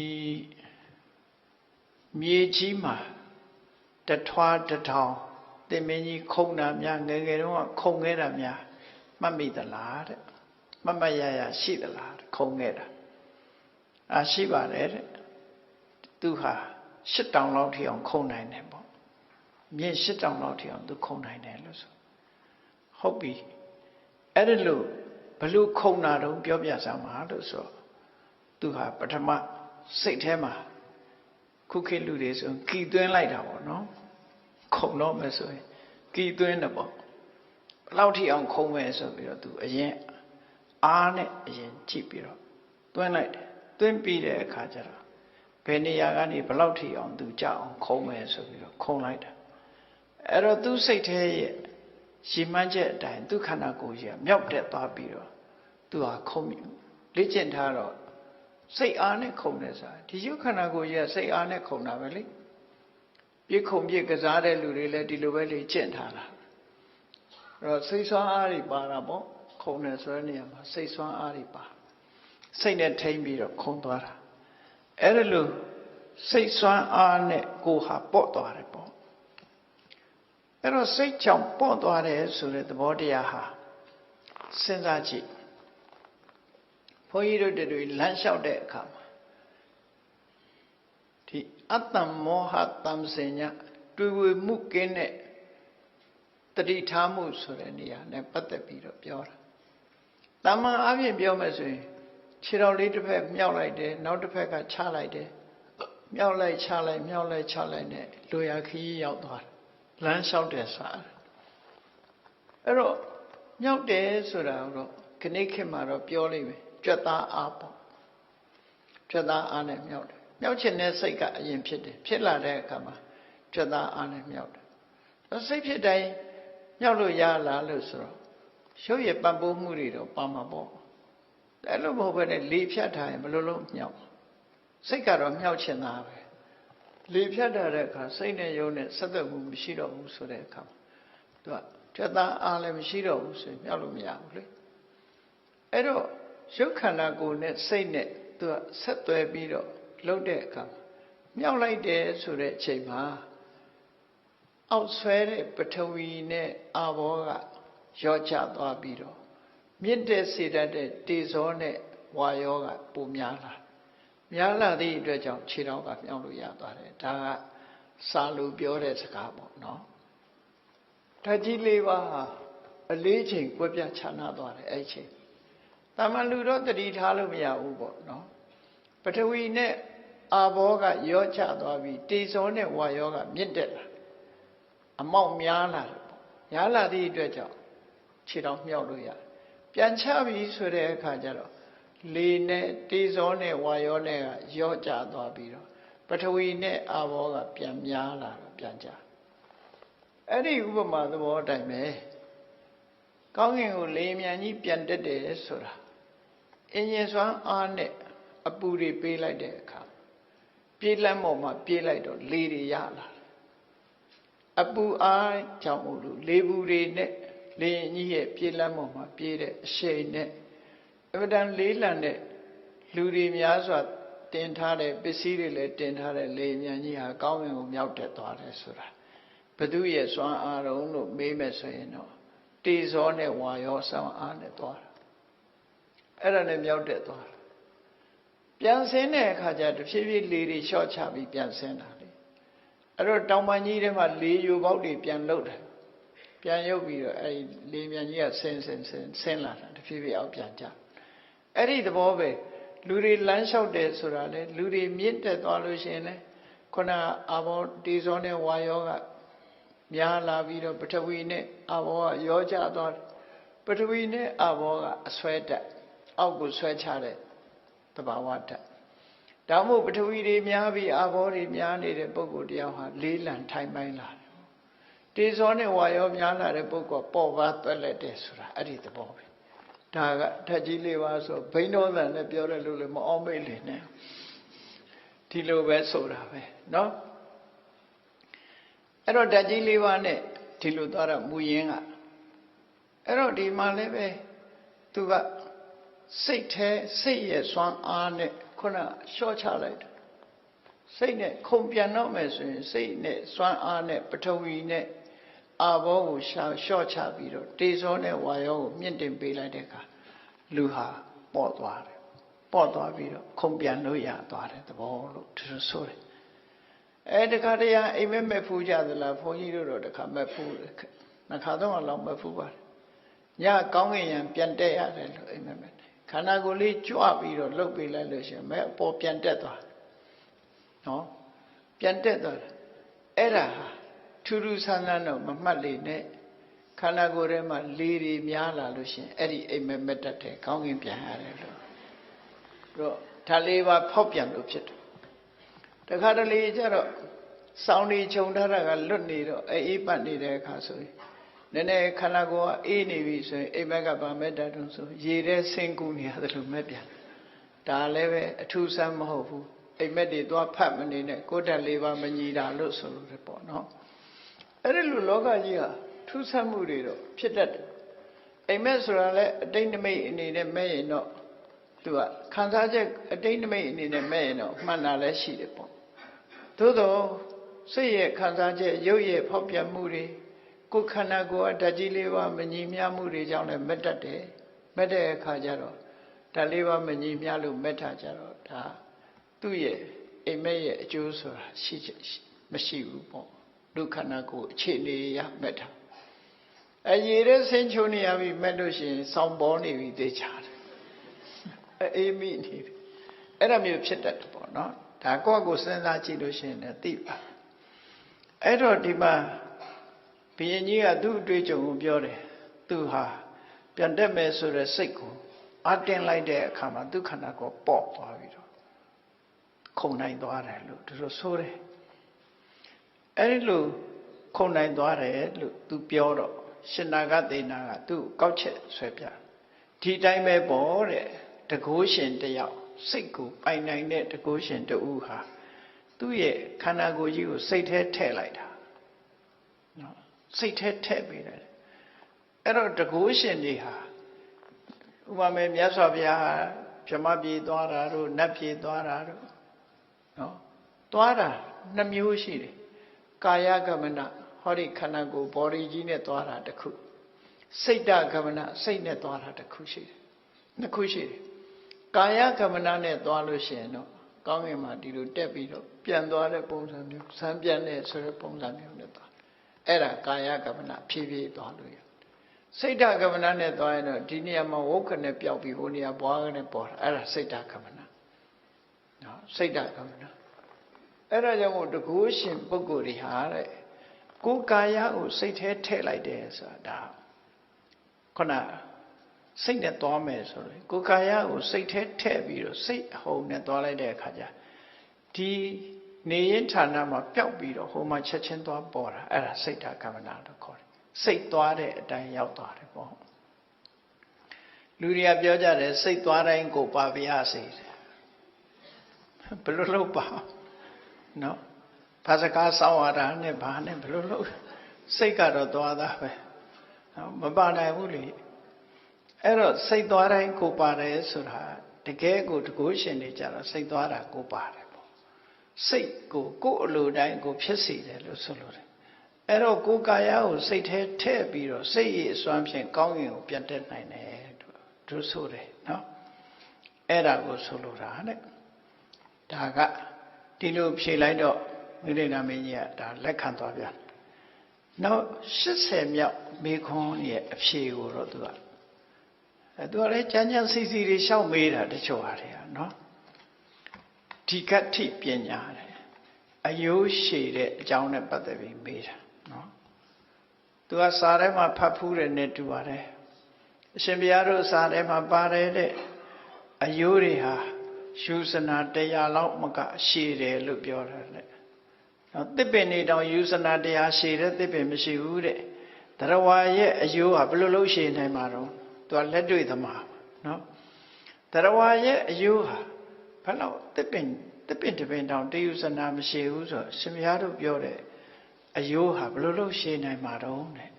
Speaker 1: မြေကြီးမှာတထွားတထောင်သင်မင်းကြီးခုံတာများငယ်ငယ်တုန်းကခုံခဲ့တာများမှတ်မိသလားတဲ့မှတ်မှတ်ရရရှိသလားခုံခဲ့တာရှိပါတယ်တဲ့သူဟာ၈တောင်လောက်ထိအောင်ခုံနိုင်တယ်ပေါ့မြင့်၈တောင်လောက်ထိအောင်သူခုံနိုင်တယ်လို့ဆိုဟုတ်ပြီအဲ့ဒါလို့ဘလို့ခုံတာတော့ပြောပြစမ်းပါလို့ဆိုသူဟာပထမစိတ်ထဲမှာခုခေတ်လူတွေဆိုကီသွင်းလိုက်တာပေါ့နော်ခုံတော့မယ်ဆိုရင်ကီသွင်းတယ်ပေါ့ဘလောက်ထိအောင်ခုံမယ်ဆိုပြီးတော့သူအရင်အားနဲ့အရင်ကြည့်ပြီးတော့သွင်းလိုက်တယ်သွင်းပြီးတဲ့အခါကျတော့ဘယ်နေရာကနေဘလောက်ထိအောင်သူကြအောင်ခုံမယ်ဆိုပြီးတော့ခုံလိုက်တာအဲ့တော့သူစိတ်ထဲရဲ့ရှိမှန်းချက်အတိုင်းသူခန္ဓာကိုယ်ကြီးကမြောက်တက်သွားပြီးတော့သူဟာခုံလေ့ကျင့်ထားတော့စိတ်အားနဲ့ခုံတယ်ဆိုတာဒီရုပ်ခန္ဓာကိုယ်ကြီးကစိတ်အားနဲ့ခုံတာပဲလေပြည့်ခုံပြည့်ကစားတဲ့လူတွေလည်းဒီလိုပဲလေ့ကျင့်ထားတာအဲ့တော့စိတ်ဆွမ်းအားတွေပါတာပေါ့ခုံတယ်ဆိုတဲ့နေရာမှာစိတ်ဆွမ်းအားတွေပါစိတ်နဲ့ထိမ့်ပြီးတော့ခုံသွားတာအဲ့ဒါလို့စိတ်ဆွမ်းအားနဲ့ကိုယ်ဟာပေါ့သွားတယ်ပေါ့အဲ့တော့စိတ်ကြောင့်ပေါ့သွားတယ်ဆိုတဲ့သဘောတရားဟာစဉ်းစားကြည့်ဘုန်းကြီးတို့တွေလမ်းလျှောက်တဲ့အခါမှာဒီအတ္တမောဟတံစင်ညတွေ့ဝေမှုကင်းတဲ့တတိထားမှုဆိုတဲ့နေရာနဲ့ပတ်သက်ပြီးတော့ပြောတာတမန်အပြင်ပြောမယ်ဆိုရင်ခြေတော်လေးတစ်ဖက်မြောက်လိုက်တယ်နောက်တစ်ဖက်ကချလိုက်တယ်မြောက်လိုက်ချလိုက်မြောက်လိုက်ချလိုက်နဲ့လူရခီးရောက်သွားတယ်လမ်းလျှောက်တယ်ဆိုတာအဲ့တော့မြောက်တယ်ဆိုတာတော့ခဏခေတ်မှာတော့ပြောလိမ့်မယ်ကြွက်သားအားပေါ့ကြွက်သားအားနဲ့မြောက်တယ်မြောက်ချင်တဲ့စိတ်ကအရင်ဖြစ်တယ်ဖြစ်လာတဲ့အခါမှာကြွက်သားအားနဲ့မြောက်တယ်စိတ်ဖြစ်တိုင်းမြောက်လို့ရလားလို့ဆိုတော့ရုပ်ရည်ပံ့ပိုးမှုတွေတော့ပါမှာပေါ့အဲ့လိုမဟုတ်ဘဲနဲ့လေဖြတ်ထားရင်ဘယ်လိုလုပ်မြောက်စိတ်ကတော့မြောက်ချင်တာပဲလေဖြတ်ထားတဲ့အခါစိတ်နဲ့ယုံနဲ့ဆက်သွယ်မှုမရှိတော့ဘူးဆိုတဲ့အခါသူကကြွက်သားအားလည်းမရှိတော့ဘူးဆိုရင်မြောက်လို့မရဘူးလေအဲ့တော့ရုပ်ခန္ဓာကိုယ်နဲ့စိတ်နဲ့သူကဆက်သွယ်ပြီးတော့လှုပ်တဲ့အခါမြောက်လိုက်တယ်ဆိုတဲ့အချိန်မှာအောက်ဆွဲတဲ့ပထဝီနဲ့အာဘောကရောချသွားပြီးတော့မြင့်တဲ့စေတတ်တဲ့တေဇောနဲ့ဝါယောကပုံများလာသည့်အတွက်ကြောင့်ခြေတော်ကမြောက်လို့ရသွားတယ်ဒါကစာလူပြောတဲ့စကားပေါ့နော်ဓာတ်ကြီး၄ပါးဟာအလေးချိန်ကွဲပြားခြားနားသွားတယ်အဲ့ချိန်တာမန်လူတော့တတိထားလို့မရဘူးပေါ့နော်ပထဝီနဲ့အာဘောကရောချသွားပြီးတေဇောနဲ့ဝါယောကမြင့်တက်လာအမောက်များလာတယ်ပေါ့များလာသည့်အတွက်ကြောင့်ခြေတော်မြောက်လို့ရတယ်ပြန်ချပြီးဆိုတဲ့အခါကျတော့လေနဲ့တေဇောနဲ့ဝါယောနဲ့ကရောချသွားပြီးတော့ပထဝီနဲ့အာဘောကပြန်များလာတော့ပြန်ကြအဲ့ဒီဥပမာသဘောအတိုင်းပဲကောင်းကင်ကိုလေမြန်ကြီးပြန်တက်တယ်ဆိုတာအင်ဂျင်စွမ်းအားနဲ့အပူတွေပေးလိုက်တဲ့အခါပြေးလမ်းပေါ်မှာပြေးလိုက်တော့လေတွေရလာအပူအားကြောင့်မို့လို့လေဘူးတွေနဲ့လေကြီးရဲ့ပြေးလမ်းပေါ်မှာပြေးတဲ့အရှိန်နဲ့အမှန်တန်လေးလံတဲ့လူတွေများစွာတင်ထားတဲ့ပစ္စည်းတွေလည်းတင်ထားတဲ့လေမြန်ကြီးဟာကောင်းကင်ကိုမြောက်တက်သွားတယ်ဆိုတာဘသူရဲ့စွမ်းအားလုံးလို့မေးမယ်ဆိုရင်တော့တေဇောနဲ့ဝါယောစွမ်းအားနဲ့သွားတာအဲ့ဒါနဲ့မြောက်တက်သွားတာပြန်ဆင်းတဲ့အခါကျတဖြည်းဖြည်းလေတွေလျှော့ချပြီးပြန်ဆင်းတာလေအဲ့တော့တောင်ပန်ကြီးထဲမှာလေယိုပေါက်တွေပြန်လှုပ်တယ် ပြန်ရုပ်ပြီးတော့အဲ့ဒီလေမြန်ကြီးကဆင်းလာတာတဖြည်းဖြည်းအောက်ပြန်ကျအဲ့ဒီသဘောပဲလူတွေလမ်းလျှောက်တယ်ဆိုတာလေလူတွေမြင့်တက်သွားလို့ရှိရင်လေခုနအာဘောတေဇောနဲ့ဝါယောကများလာပြီးတော့ပထဝီနဲ့အာဘောကရောကျသွားတယ်ပထဝီနဲ့အာဘောကအဆွဲတက်အောက်ကိုဆွဲချတဲ့သဘာဝတက်ဒါမှမဟုတ်ပထဝီတွေများပြီးအာဘောတွေများနေတဲ့ပုဂ္ဂိုလ်တယောက်ဟာလေးလံထိုင်ပိုင်းလာတယ်တေဇောနဲ့ဝါယောများလာတဲ့ပုဂ္ဂိုလ်ပေါ်ပါသွက်လက်တယ်ဆိုတာအဲ့ဒီသဘောပဲဒါကဓာတ်ကြီးလေးပါဆိုဘိန်းတော်သံနဲ့ပြောတယ်လို့လည်းမအောင်မေ့လေနဲ့ဒီလိုပဲဆိုတာပဲเนาะအဲ့တော့ဓာတ်ကြီးလေးပါနဲ့ဒီလိုသွားတော့မူရင်းကအဲ့တော့ဒီမှာလည်းပဲသူကစိတ်ရဲ့စွမ်းအားနဲ့ခုနလျှော့ချလိုက်တယ်စိတ်နဲ့ခုံပြန်တော့မယ်ဆိုရင်စိတ်နဲ့စွမ်းအားနဲ့ပထဝီနဲ့အာဘောကိုလျှော့ချပြီးတော့တေဇောနဲ့ဝါယောကိုမြင့်တင်ပေးလိုက်တဲ့အခါလူဟာပေါ့သွားတယ်ပေါ့သွားပြီးတော့ခုံပြန်လို့ရသွားတယ်သဘောလို့သူဆိုတယ်အဲတခါတည်းအိမ်မက်ဖူးကြသလားဘုန်းကြီးတို့တော့တခါမက်ဖူးနှစ်ခါတော့လောက်မက်ဖူးပါတယ်ညကောင်းကင်ရံပြန်တက်ရတယ်လို့အိမ်မက်ခန္ဓာကိုယ်လေးကြွပြီးတော့လှုပ်ပေးလိုက်လို့ရှိရင်မဲ့အပေါ်ပြန်တက်သွားနော်ပြန်တက်သွားတယ်အဲ့ဒါထူးထူးဆန်းဆန်းတော့မမှတ်လေနဲ့ခန္ဓာကိုယ်ထဲမှာလေတွေများလာလို့ရှိရင်အဲ့ဒီအိမ်မက်တက်တဲ့ကောင်းကင်ပြန်ရတယ်လို့တော့ဓာတ်လေးပါဖောက်ပြန်လို့ဖြစ်တယ်တခါတလေကျတော့စောင်းနေခြုံထားတာကလွတ်နေတော့အေးပတ်နေတဲ့အခါဆိုရင်နည်းနည်းခန္ဓာကိုယ်ကအေးနေပြီဆိုရင်အိမ်မက်ကဗာမဲ့တတ်တုံးဆိုရေထဲဆင်းကူးနေရတယ်လို့မဲ့ပြန်ဒါလည်းပဲအထူးဆန်းမဟုတ်ဘူးအိမ်မက်တွေသွားဖတ်မနေနဲ့ကိုယ်ဓာတ်လေးပါမညီတာလို့ဆိုလို့တယ်ပေါ့နော်အဲ့ဒီလိုလောကကြီးဟာထူးဆန်းမှုတွေတော့ဖြစ်တတ်တယ်အိမ်မက်ဆိုတာလည်းအတိတ်နမိတ်အနေနဲ့မဲ့ရင်တော့သူကခံစားချက်အတိတ်နမိတ်အနေနဲ့မဲ့ရင်တော့မှန်တာလည်းရှိတယ်ပေါ့သို့တော့စိတ်ရဲ့ခံစားချက်ရုပ်ရဲ့ဖောက်ပြန်မှုတွေကိုယ်ခန္ဓာကိုယ်အဓာတ်ကြီးလေးပါမညီမျှမှုတွေကြောင့်လည်းမက်တတ်တယ်မက်တဲ့အခါကျတော့ဓာတ်လေးပါမညီမျှလို့မက်ထားကြတော့ဒါသူ့ရဲ့အိမ်မက်ရဲ့အကျိုးဆိုတာမရှိဘူးပေါ့လူခန္ဓာကိုယ်အခြေအနေရမက်ထားအရေးတဲ့ဆင်းချုံနေရပြီမက်လို့ရှိရင်စောင်းပေါ်နေပြီသိချတယ်အေးမိနေတယ်အဲ့ဒါမျိုးဖြစ်တတ်တယ်ပေါ့နော်ဒါကိုယ့်ကိုစဉ်းစားကြည့်လို့ရှိရင်လည်းသိပါအဲ့တော့ဒီမှာဘုရင်ကြီးကသူ့အတွေ့အကြုံကိုပြောတယ်သူဟာပြန်တက်မယ်ဆိုတဲ့စိတ်ကိုအတင်းလိုက်တဲ့အခါမှာသူခန္ဓာကိုယ်ပေါ့သွားပြီးတော့ခုန်နိုင်သွားတယ်လို့သူတို့ဆိုတယ်အဲ့ဒီလိုခုန်နိုင်သွားတယ်လို့သူပြောတော့ရှင်နာဂသေနာကသူ့ကောက်ချက်ဆွဲပြဒီတိုင်းပဲပေါ့တဲ့တကိုးရှင်တယောက်စိတ်ကိုပိုင်နိုင်တဲ့တကိုးရှင်တူဟာသူ့ရဲ့ခန္ဓာကိုယ်ကြီးကိုစိတ်ထဲထည့်လိုက်တာနော်စိတ်ထဲထည့်ပေးတယ်အဲ့တော့တကိုးရှင်တွေဟာဥပမာမြတ်စွာဘုရားဗြဟ္မပြေသွားတာတို့နတ်ပြေသွားတာတို့နော်သွားတာနှမျိုးရှိတယ်ကာယကမနဟောဒီခန္ဓာကိုယ် body ကြီးနဲ့သွားတာတစ်ခုစိတ်တကမနစိတ်နဲ့သွားတာတစ်ခုရှိတယ်နှစ်ခုရှိတယ်ကာယကမနနဲ့သွားလို့ရှိရင်တော့ကောင်းကင်မှာဒီလိုတက်ပြီးတော့ပြန်သွားတဲ့ပုံစံမျိုးဆန်းပြန်တဲ့ဆိုတဲ့ပုံစံမျိုးနဲ့သွားအဲ့ဒါကာယကမနဖြည်းဖြည်းသွားလို့ရစိတ်တကမနနဲ့သွားရင်တော့ဒီနေရာမှာဝုက္ခနဲ့ပျောက်ပြီးဟိုနေရာဘွားနဲ့ပေါ်တာအဲ့ဒါစိတ်တကမနနော်စိတ်တကမနအဲ့ဒါကြောင့်မို့တကူရှင်ပုဂ္ဂိုလ်တွေဟာတဲ့ကိုယ်ကာယကိုစိတ်ထဲထည့်လိုက်တယ်ဆိုတာဒါခုနစိတ်နဲ့သွားမယ်ဆိုရင်ကိုယ်ကာယကိုစိတ်ထဲထည့်ပြီးတော့စိတ်အဟုန်နဲ့သွားလိုက်တဲ့အခါကျဒီနေရင်ဌာနမှာပျောက်ပြီးတော့ဟိုမှာချက်ချင်းသွားပေါ်တာအဲ့ဒါစိတ်ဓာကမ္မနာလို့ခေါ်တယ်စိတ်သွားတဲ့အတိုင်းရောက်သွားတယ်ပေါ့လူတွေကပြောကြတယ်စိတ်သွားတိုင်းကိုပါပြရစေဘယ်လိုလုပ်ပါနော်ဘာစကားစောင်းရတာနဲ့ဘာနဲ့ဘယ်လိုလုပ်စိတ်ကတော့သွားတာပဲမပါနိုင်ဘူးလေအဲ့တော့စိတ်သွားတိုင်းကိုပါတယ်ဆိုတာတကယ်ကိုတကူရှင်နေကြတော့စိတ်သွားတာကိုပါတယ်ပေါ့စိတ်ကိုကိုယ်အလိုတိုင်းကိုဖြစ်စေတယ်လို့ဆိုလိုတယ်အဲ့တော့ကိုယ်ကာယကိုစိတ်ထဲထည့်ပြီးတော့စိတ်ရည်အစွမ်းဖြင့်ကောင်းကင်ကိုပြန်တက်နိုင်တယ်သူဆိုတယ်နော်အဲ့ဒါကိုဆိုလိုတာတဲ့ဒါကဒီလိုဖြေလိုက်တော့မိရိဏမင်းကြီးကဒါလက်ခံသွားပြန် နောက်80မြောက်မိခွန်းရဲ့အဖြေကိုတော့သူကလည်းကြမ်းကြမ်းစီစီတွေရှောက်မေးတာတချို့ဟာတွေကနော်ဒီကတ္ထိပညာတဲ့အယိုးရှည်တဲ့အကြောင်းနဲ့ပတ်သက်ပြီးမေးတာနော်သူကစာထဲမှာဖတ်ဖူးတယ်နဲ့တူပါတယ်အရှင်ဘုရားတို့စာထဲမှာပါတယ်တဲ့အယိုးတွေဟာယူဇနာ100လောက်မကရှည်တယ်လို့ပြောတာလေနော်သစ်ပင်တွေတောင်ယူဇနာ100ရှည်တဲ့သစ်ပင်မရှိဘူးတဲ့တရဝါရဲ့အယိုးဟာဘယ်လိုလုပ်ရှည်နိုင်မှာတော့သူကလက်တွေ့သမားနော်တရဝါရဲ့အယိုးဟာဘယ်လောက်သစ်ပင်တပင်တောင်တယူဇနာမရှိဘူးဆိုတော့ရှင်ဘုရားတို့ပြောတဲ့အယိုးဟာဘယ်လိုလုပ်ရှည်နိုင်မှာတော့တဲ့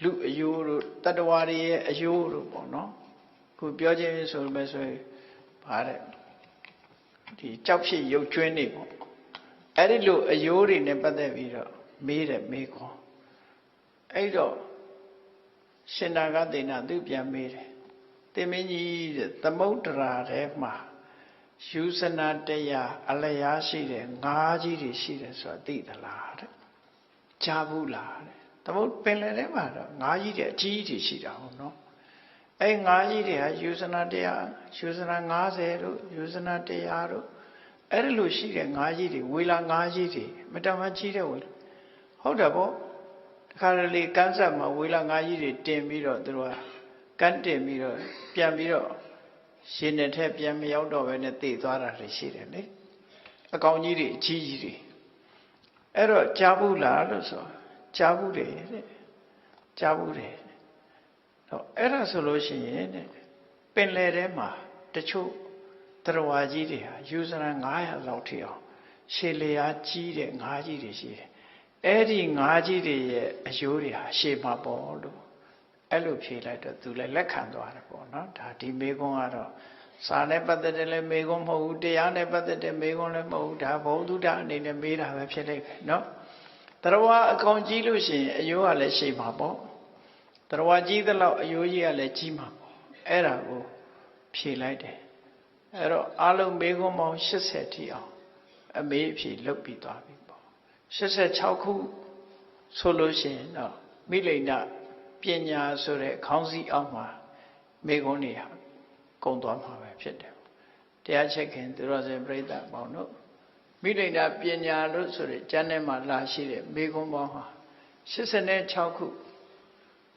Speaker 1: လူအယိုးတို့တတဝါတွေရဲ့အယိုးတို့ပေါ့နော်ခုပြောခြင်းဆိုမယ်ဆိုရင်ဗါတဲ့ဒီကြောက်ဖြစ်ရုပ်ကျွင်းနေပေါ့အဲ့ဒီလိုအယိုးတွေနဲ့ပတ်သက်ပြီးတော့မေးတယ်မေးခွန်းအဲ့တော့ရှင်နာဂသေနသူပြန်မေးတယ်တင်မင်းကြီးတဲ့သမုဒ္ဒရာထဲမှာယူဇနာ100အလျားရှိတယ်ငါးကြီးတွေရှိတယ်ဆိုတာသိသလားတဲ့ကြားဘူးလားတဲ့သမုဒ္ဒပင်လယ်ထဲမှာတော့ငါးကြီးတွေအကြီးကြီးရှိတာဟုတ်နော်အဲ့ငါးကြီးတွေဟာယူဇနာ100ယူဇနာ90တို့ယူဇနာ100တို့အဲ့ဒီလိုရှိတဲ့ငါးကြီးတွေဝေလာငါးကြီးတွေမတမကြီးတဲ့ဝေလာဟုတ်တယ်ပေါ့တခါတလေကန်းဆက်မှာဝေလာငါးကြီးတွေတင်ပြီးတော့သူတို့ကကန်းတင်ပြီးတော့ပြန်ပြီးတော့ရှင်တဲ့ထက်ပြန်မရောက်တော့ဘဲနဲ့တည်သွားတာတွေရှိတယ်လေအကောင်ကြီးတွေအကြီးကြီးတွေအဲ့တော့ကြားဘူးလားလို့ဆိုကြားဘူးတယ်တဲ့ကြားဘူးတယ်တော့အဲ့ဒါဆိုလို့ရှိရင်တဲ့ပင်လယ်ထဲမှာတချို့တရဝါကြီးတွေဟာယူဇနာ900လောက်ထိအောင်ရှည်လျားကြီးတဲ့ငါးကြီးတွေရှိတယ်အဲ့ဒီငါးကြီးတွေရဲ့အယိုးတွေဟာရှည်မှာပေါ့လို့အဲ့လိုဖြေလိုက်တော့သူလည်းလက်ခံသွားတယ်ပေါ့နော်ဒါဒီမေခွန်းကတော့စာနဲ့ပတ်သက်တယ်လည်းမေခွန်းမဟုတ်ဘူးတရားနဲ့ပတ်သက်တဲ့မေခွန်းလည်းမဟုတ်ဘူးဒါဘုဒ္ဓတာအနေနဲ့မေးတာပဲဖြစ်လိုက်ပဲနော်တရဝါအကောင်ကြီးလို့ရှိရင်အယိုးကလည်းရှည်မှာပေါ့တရဝါကြီးသလောက်အယိုးကြီးကလည်းကြီးမှာပေါ့အဲ့ဒါကိုဖြေလိုက်တယ်အဲ့တော့အလုံးမေခွန်းပေါင်း80ထိအောင်အမေးအဖြေလုပ်ပြီးသွားပြီပေါ့86ခုဆိုလို့ရှိရင်တော့မိလိန်နာပညာဆိုတဲ့ခေါင်းစည်းအောက်မှာမေခွန်းတွေဟာကုန်သွားမှာပဲဖြစ်တယ်တရားချက်ခင်သူတော်စင်ပြိဿပေါင်းတို့မိလိန်နာပညာလို့ဆိုတဲ့ကျမ်းထဲမှာလာရှိတဲ့မေခွန်းပေါင်းဟာ86ခု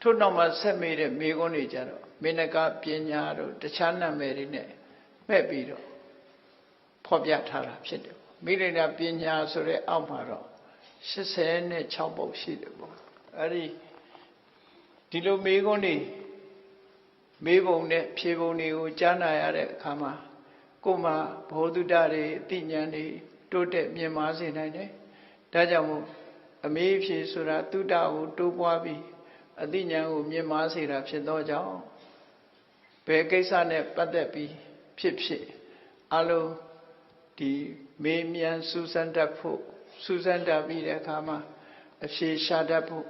Speaker 1: ထို့နောက်မှာဆက်မေးတဲ့မေခွန်းတွေကြတော့မေနကပညာတို့တခြားနာမည်တွေနဲ့မှဲ့ပြီးတော့ဖော်ပြထားတာဖြစ်တယ်မိလိန်နာပညာဆိုတဲ့အောက်မှာတော့86ပုဒ်ရှိတယ်ပေါ့အဲ့ဒီလိုမေခွန်းတွေမေးပုံနဲ့ဖြေပုံတွေကိုကြားနာရတဲ့အခါမှာကိုယ်မှာဘောဓုတတွေအသိဉာဏ်တွေတိုးတက်မြင့်မားစေနိုင်တယ်။ဒါကြောင့်မို့အမေးဖြေဆိုတာတုတ္တကိုတိုးပွားပြီးအသိဉာဏ်ကိုမြင့်မားစေတာဖြစ်သောကြောင့်ဘယ်ကိစ္စနဲ့ပတ်သက်ပြီးဖြစ်အလုံးဒီမေးမြန်းစူးစမ်းတတ်ဖို့စူးစမ်းတတ်ပြီးတဲ့အခါမှာအဖြေရှာတတ်ဖို့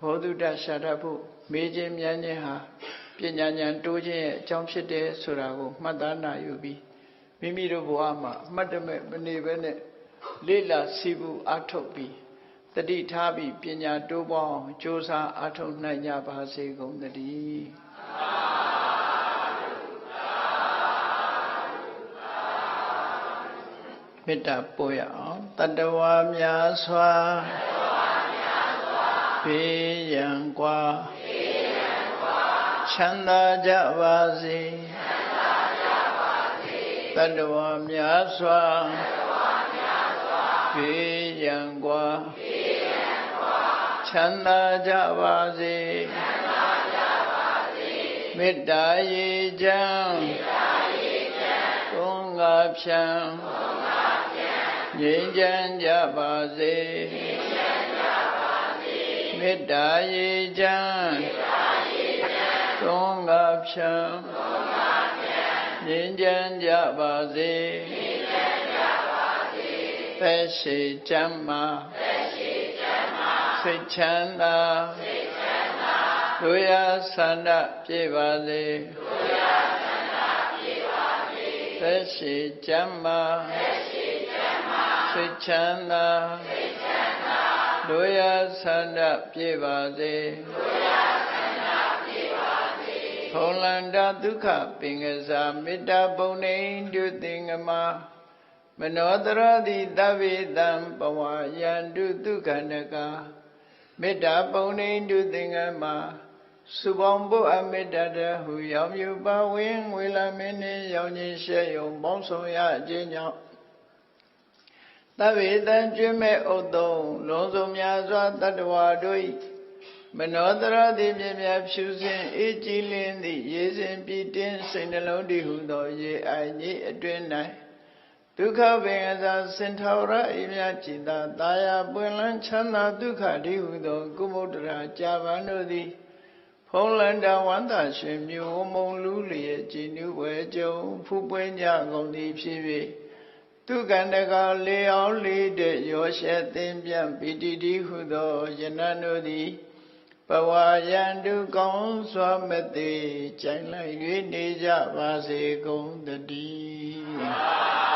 Speaker 1: ဘောဓုတရှာတတ်ဖို့မေးခြင်းမြန်းခြင်းဟာပညာဉာဏ်တိုးခြင်းရဲ့အကြောင်းဖြစ်တယ်ဆိုတာကိုမှတ်သားနာယူပြီးမိမိတို့ဘဝမှာအမှတ်တမဲ့မနေဘဲနဲ့လေ့လာစီးပူးအားထုတ်ပြီးတတိထားပြီးပညာတိုးပွားအောင်ကြိုးစားအားထုတ်နိုင်ကြပါစေကုန်သတည်းမေတ္တာပို့ရအောင်တတ္တဝါများစွာဘေးရန်ကွာချမ်းသာကြပါစေတတ္တဝါများစွာဘေးရန်ကွာချမ်းသာကြပါစေမေတ္တာရေချမ်းသုံးငါဖြံငြိမ်းချမ်းကြပါစေမေတ္တာရေချမ်းသုံးငါဖြံငြိမ်းချမ်းကြပါစေသက်ရှိချမ်းသာစိတ်ချမ်းသာတို့ရဆန္ဒပြည့်ပါစေသက်ရှိချမ်းသာစိတ်ချမ်းသာ တို့ရဆန္ဒပြေပါစေဖုံလန္တာဒုက္ခပင်ကစားမေတ္တာပုံနေတုသင်္ကမမနောတရတိတဗ္ဗေတံပဝါယန္တုဒုက္ခန္တကမေတ္တာပုံနေတုသင်္ကမစုပေါင်းဖို့အမေတ္တာတဟုရောင်မြူပါဝင်းဝေလာမင်းနှင့်ရောင်ခြင်းရှဲယုံပေါင်းဆောင်ရခြင်းကြောင့်သဗ္ဗေတံကျွမ်းမဲ့ဥတ္တုံလုံးစုံများစွာတတ္တဝါတို့၏မနောတရတိမြင်မြဖြူစင်အေးကြည်လင်းသည့်ရေစဉ်ပြည့်တင်းစိတ်နှလုံးတည်ဟုသောရေအိုင်ကြီးအတွင်၌ဒုက္ခပင်အစာစင်ထာဝရအိမြจิตတာယာပွင့်လန်းချမ်းသာဒုက္ခတည်ဟုသောကုမုဒ္ဒရာကြာပန်တို့သည်ဖုံးလန္တာဝန္တာရှင်မြို့မုံလူလျက်ကြည်နူးဝဲကြုံဖူးပွင့်ကြကုန်သည်ဖြစ်၍သူကန္တကလေအောင်လေးတဲ့ရောရှက်သင်ပြပိတိတိဟုသောယနန်တို့သည်ဘဝယန္တုကောင်းစွာမသိကြိုင်လိုက်၍နေကြပါစေကုန်တည်း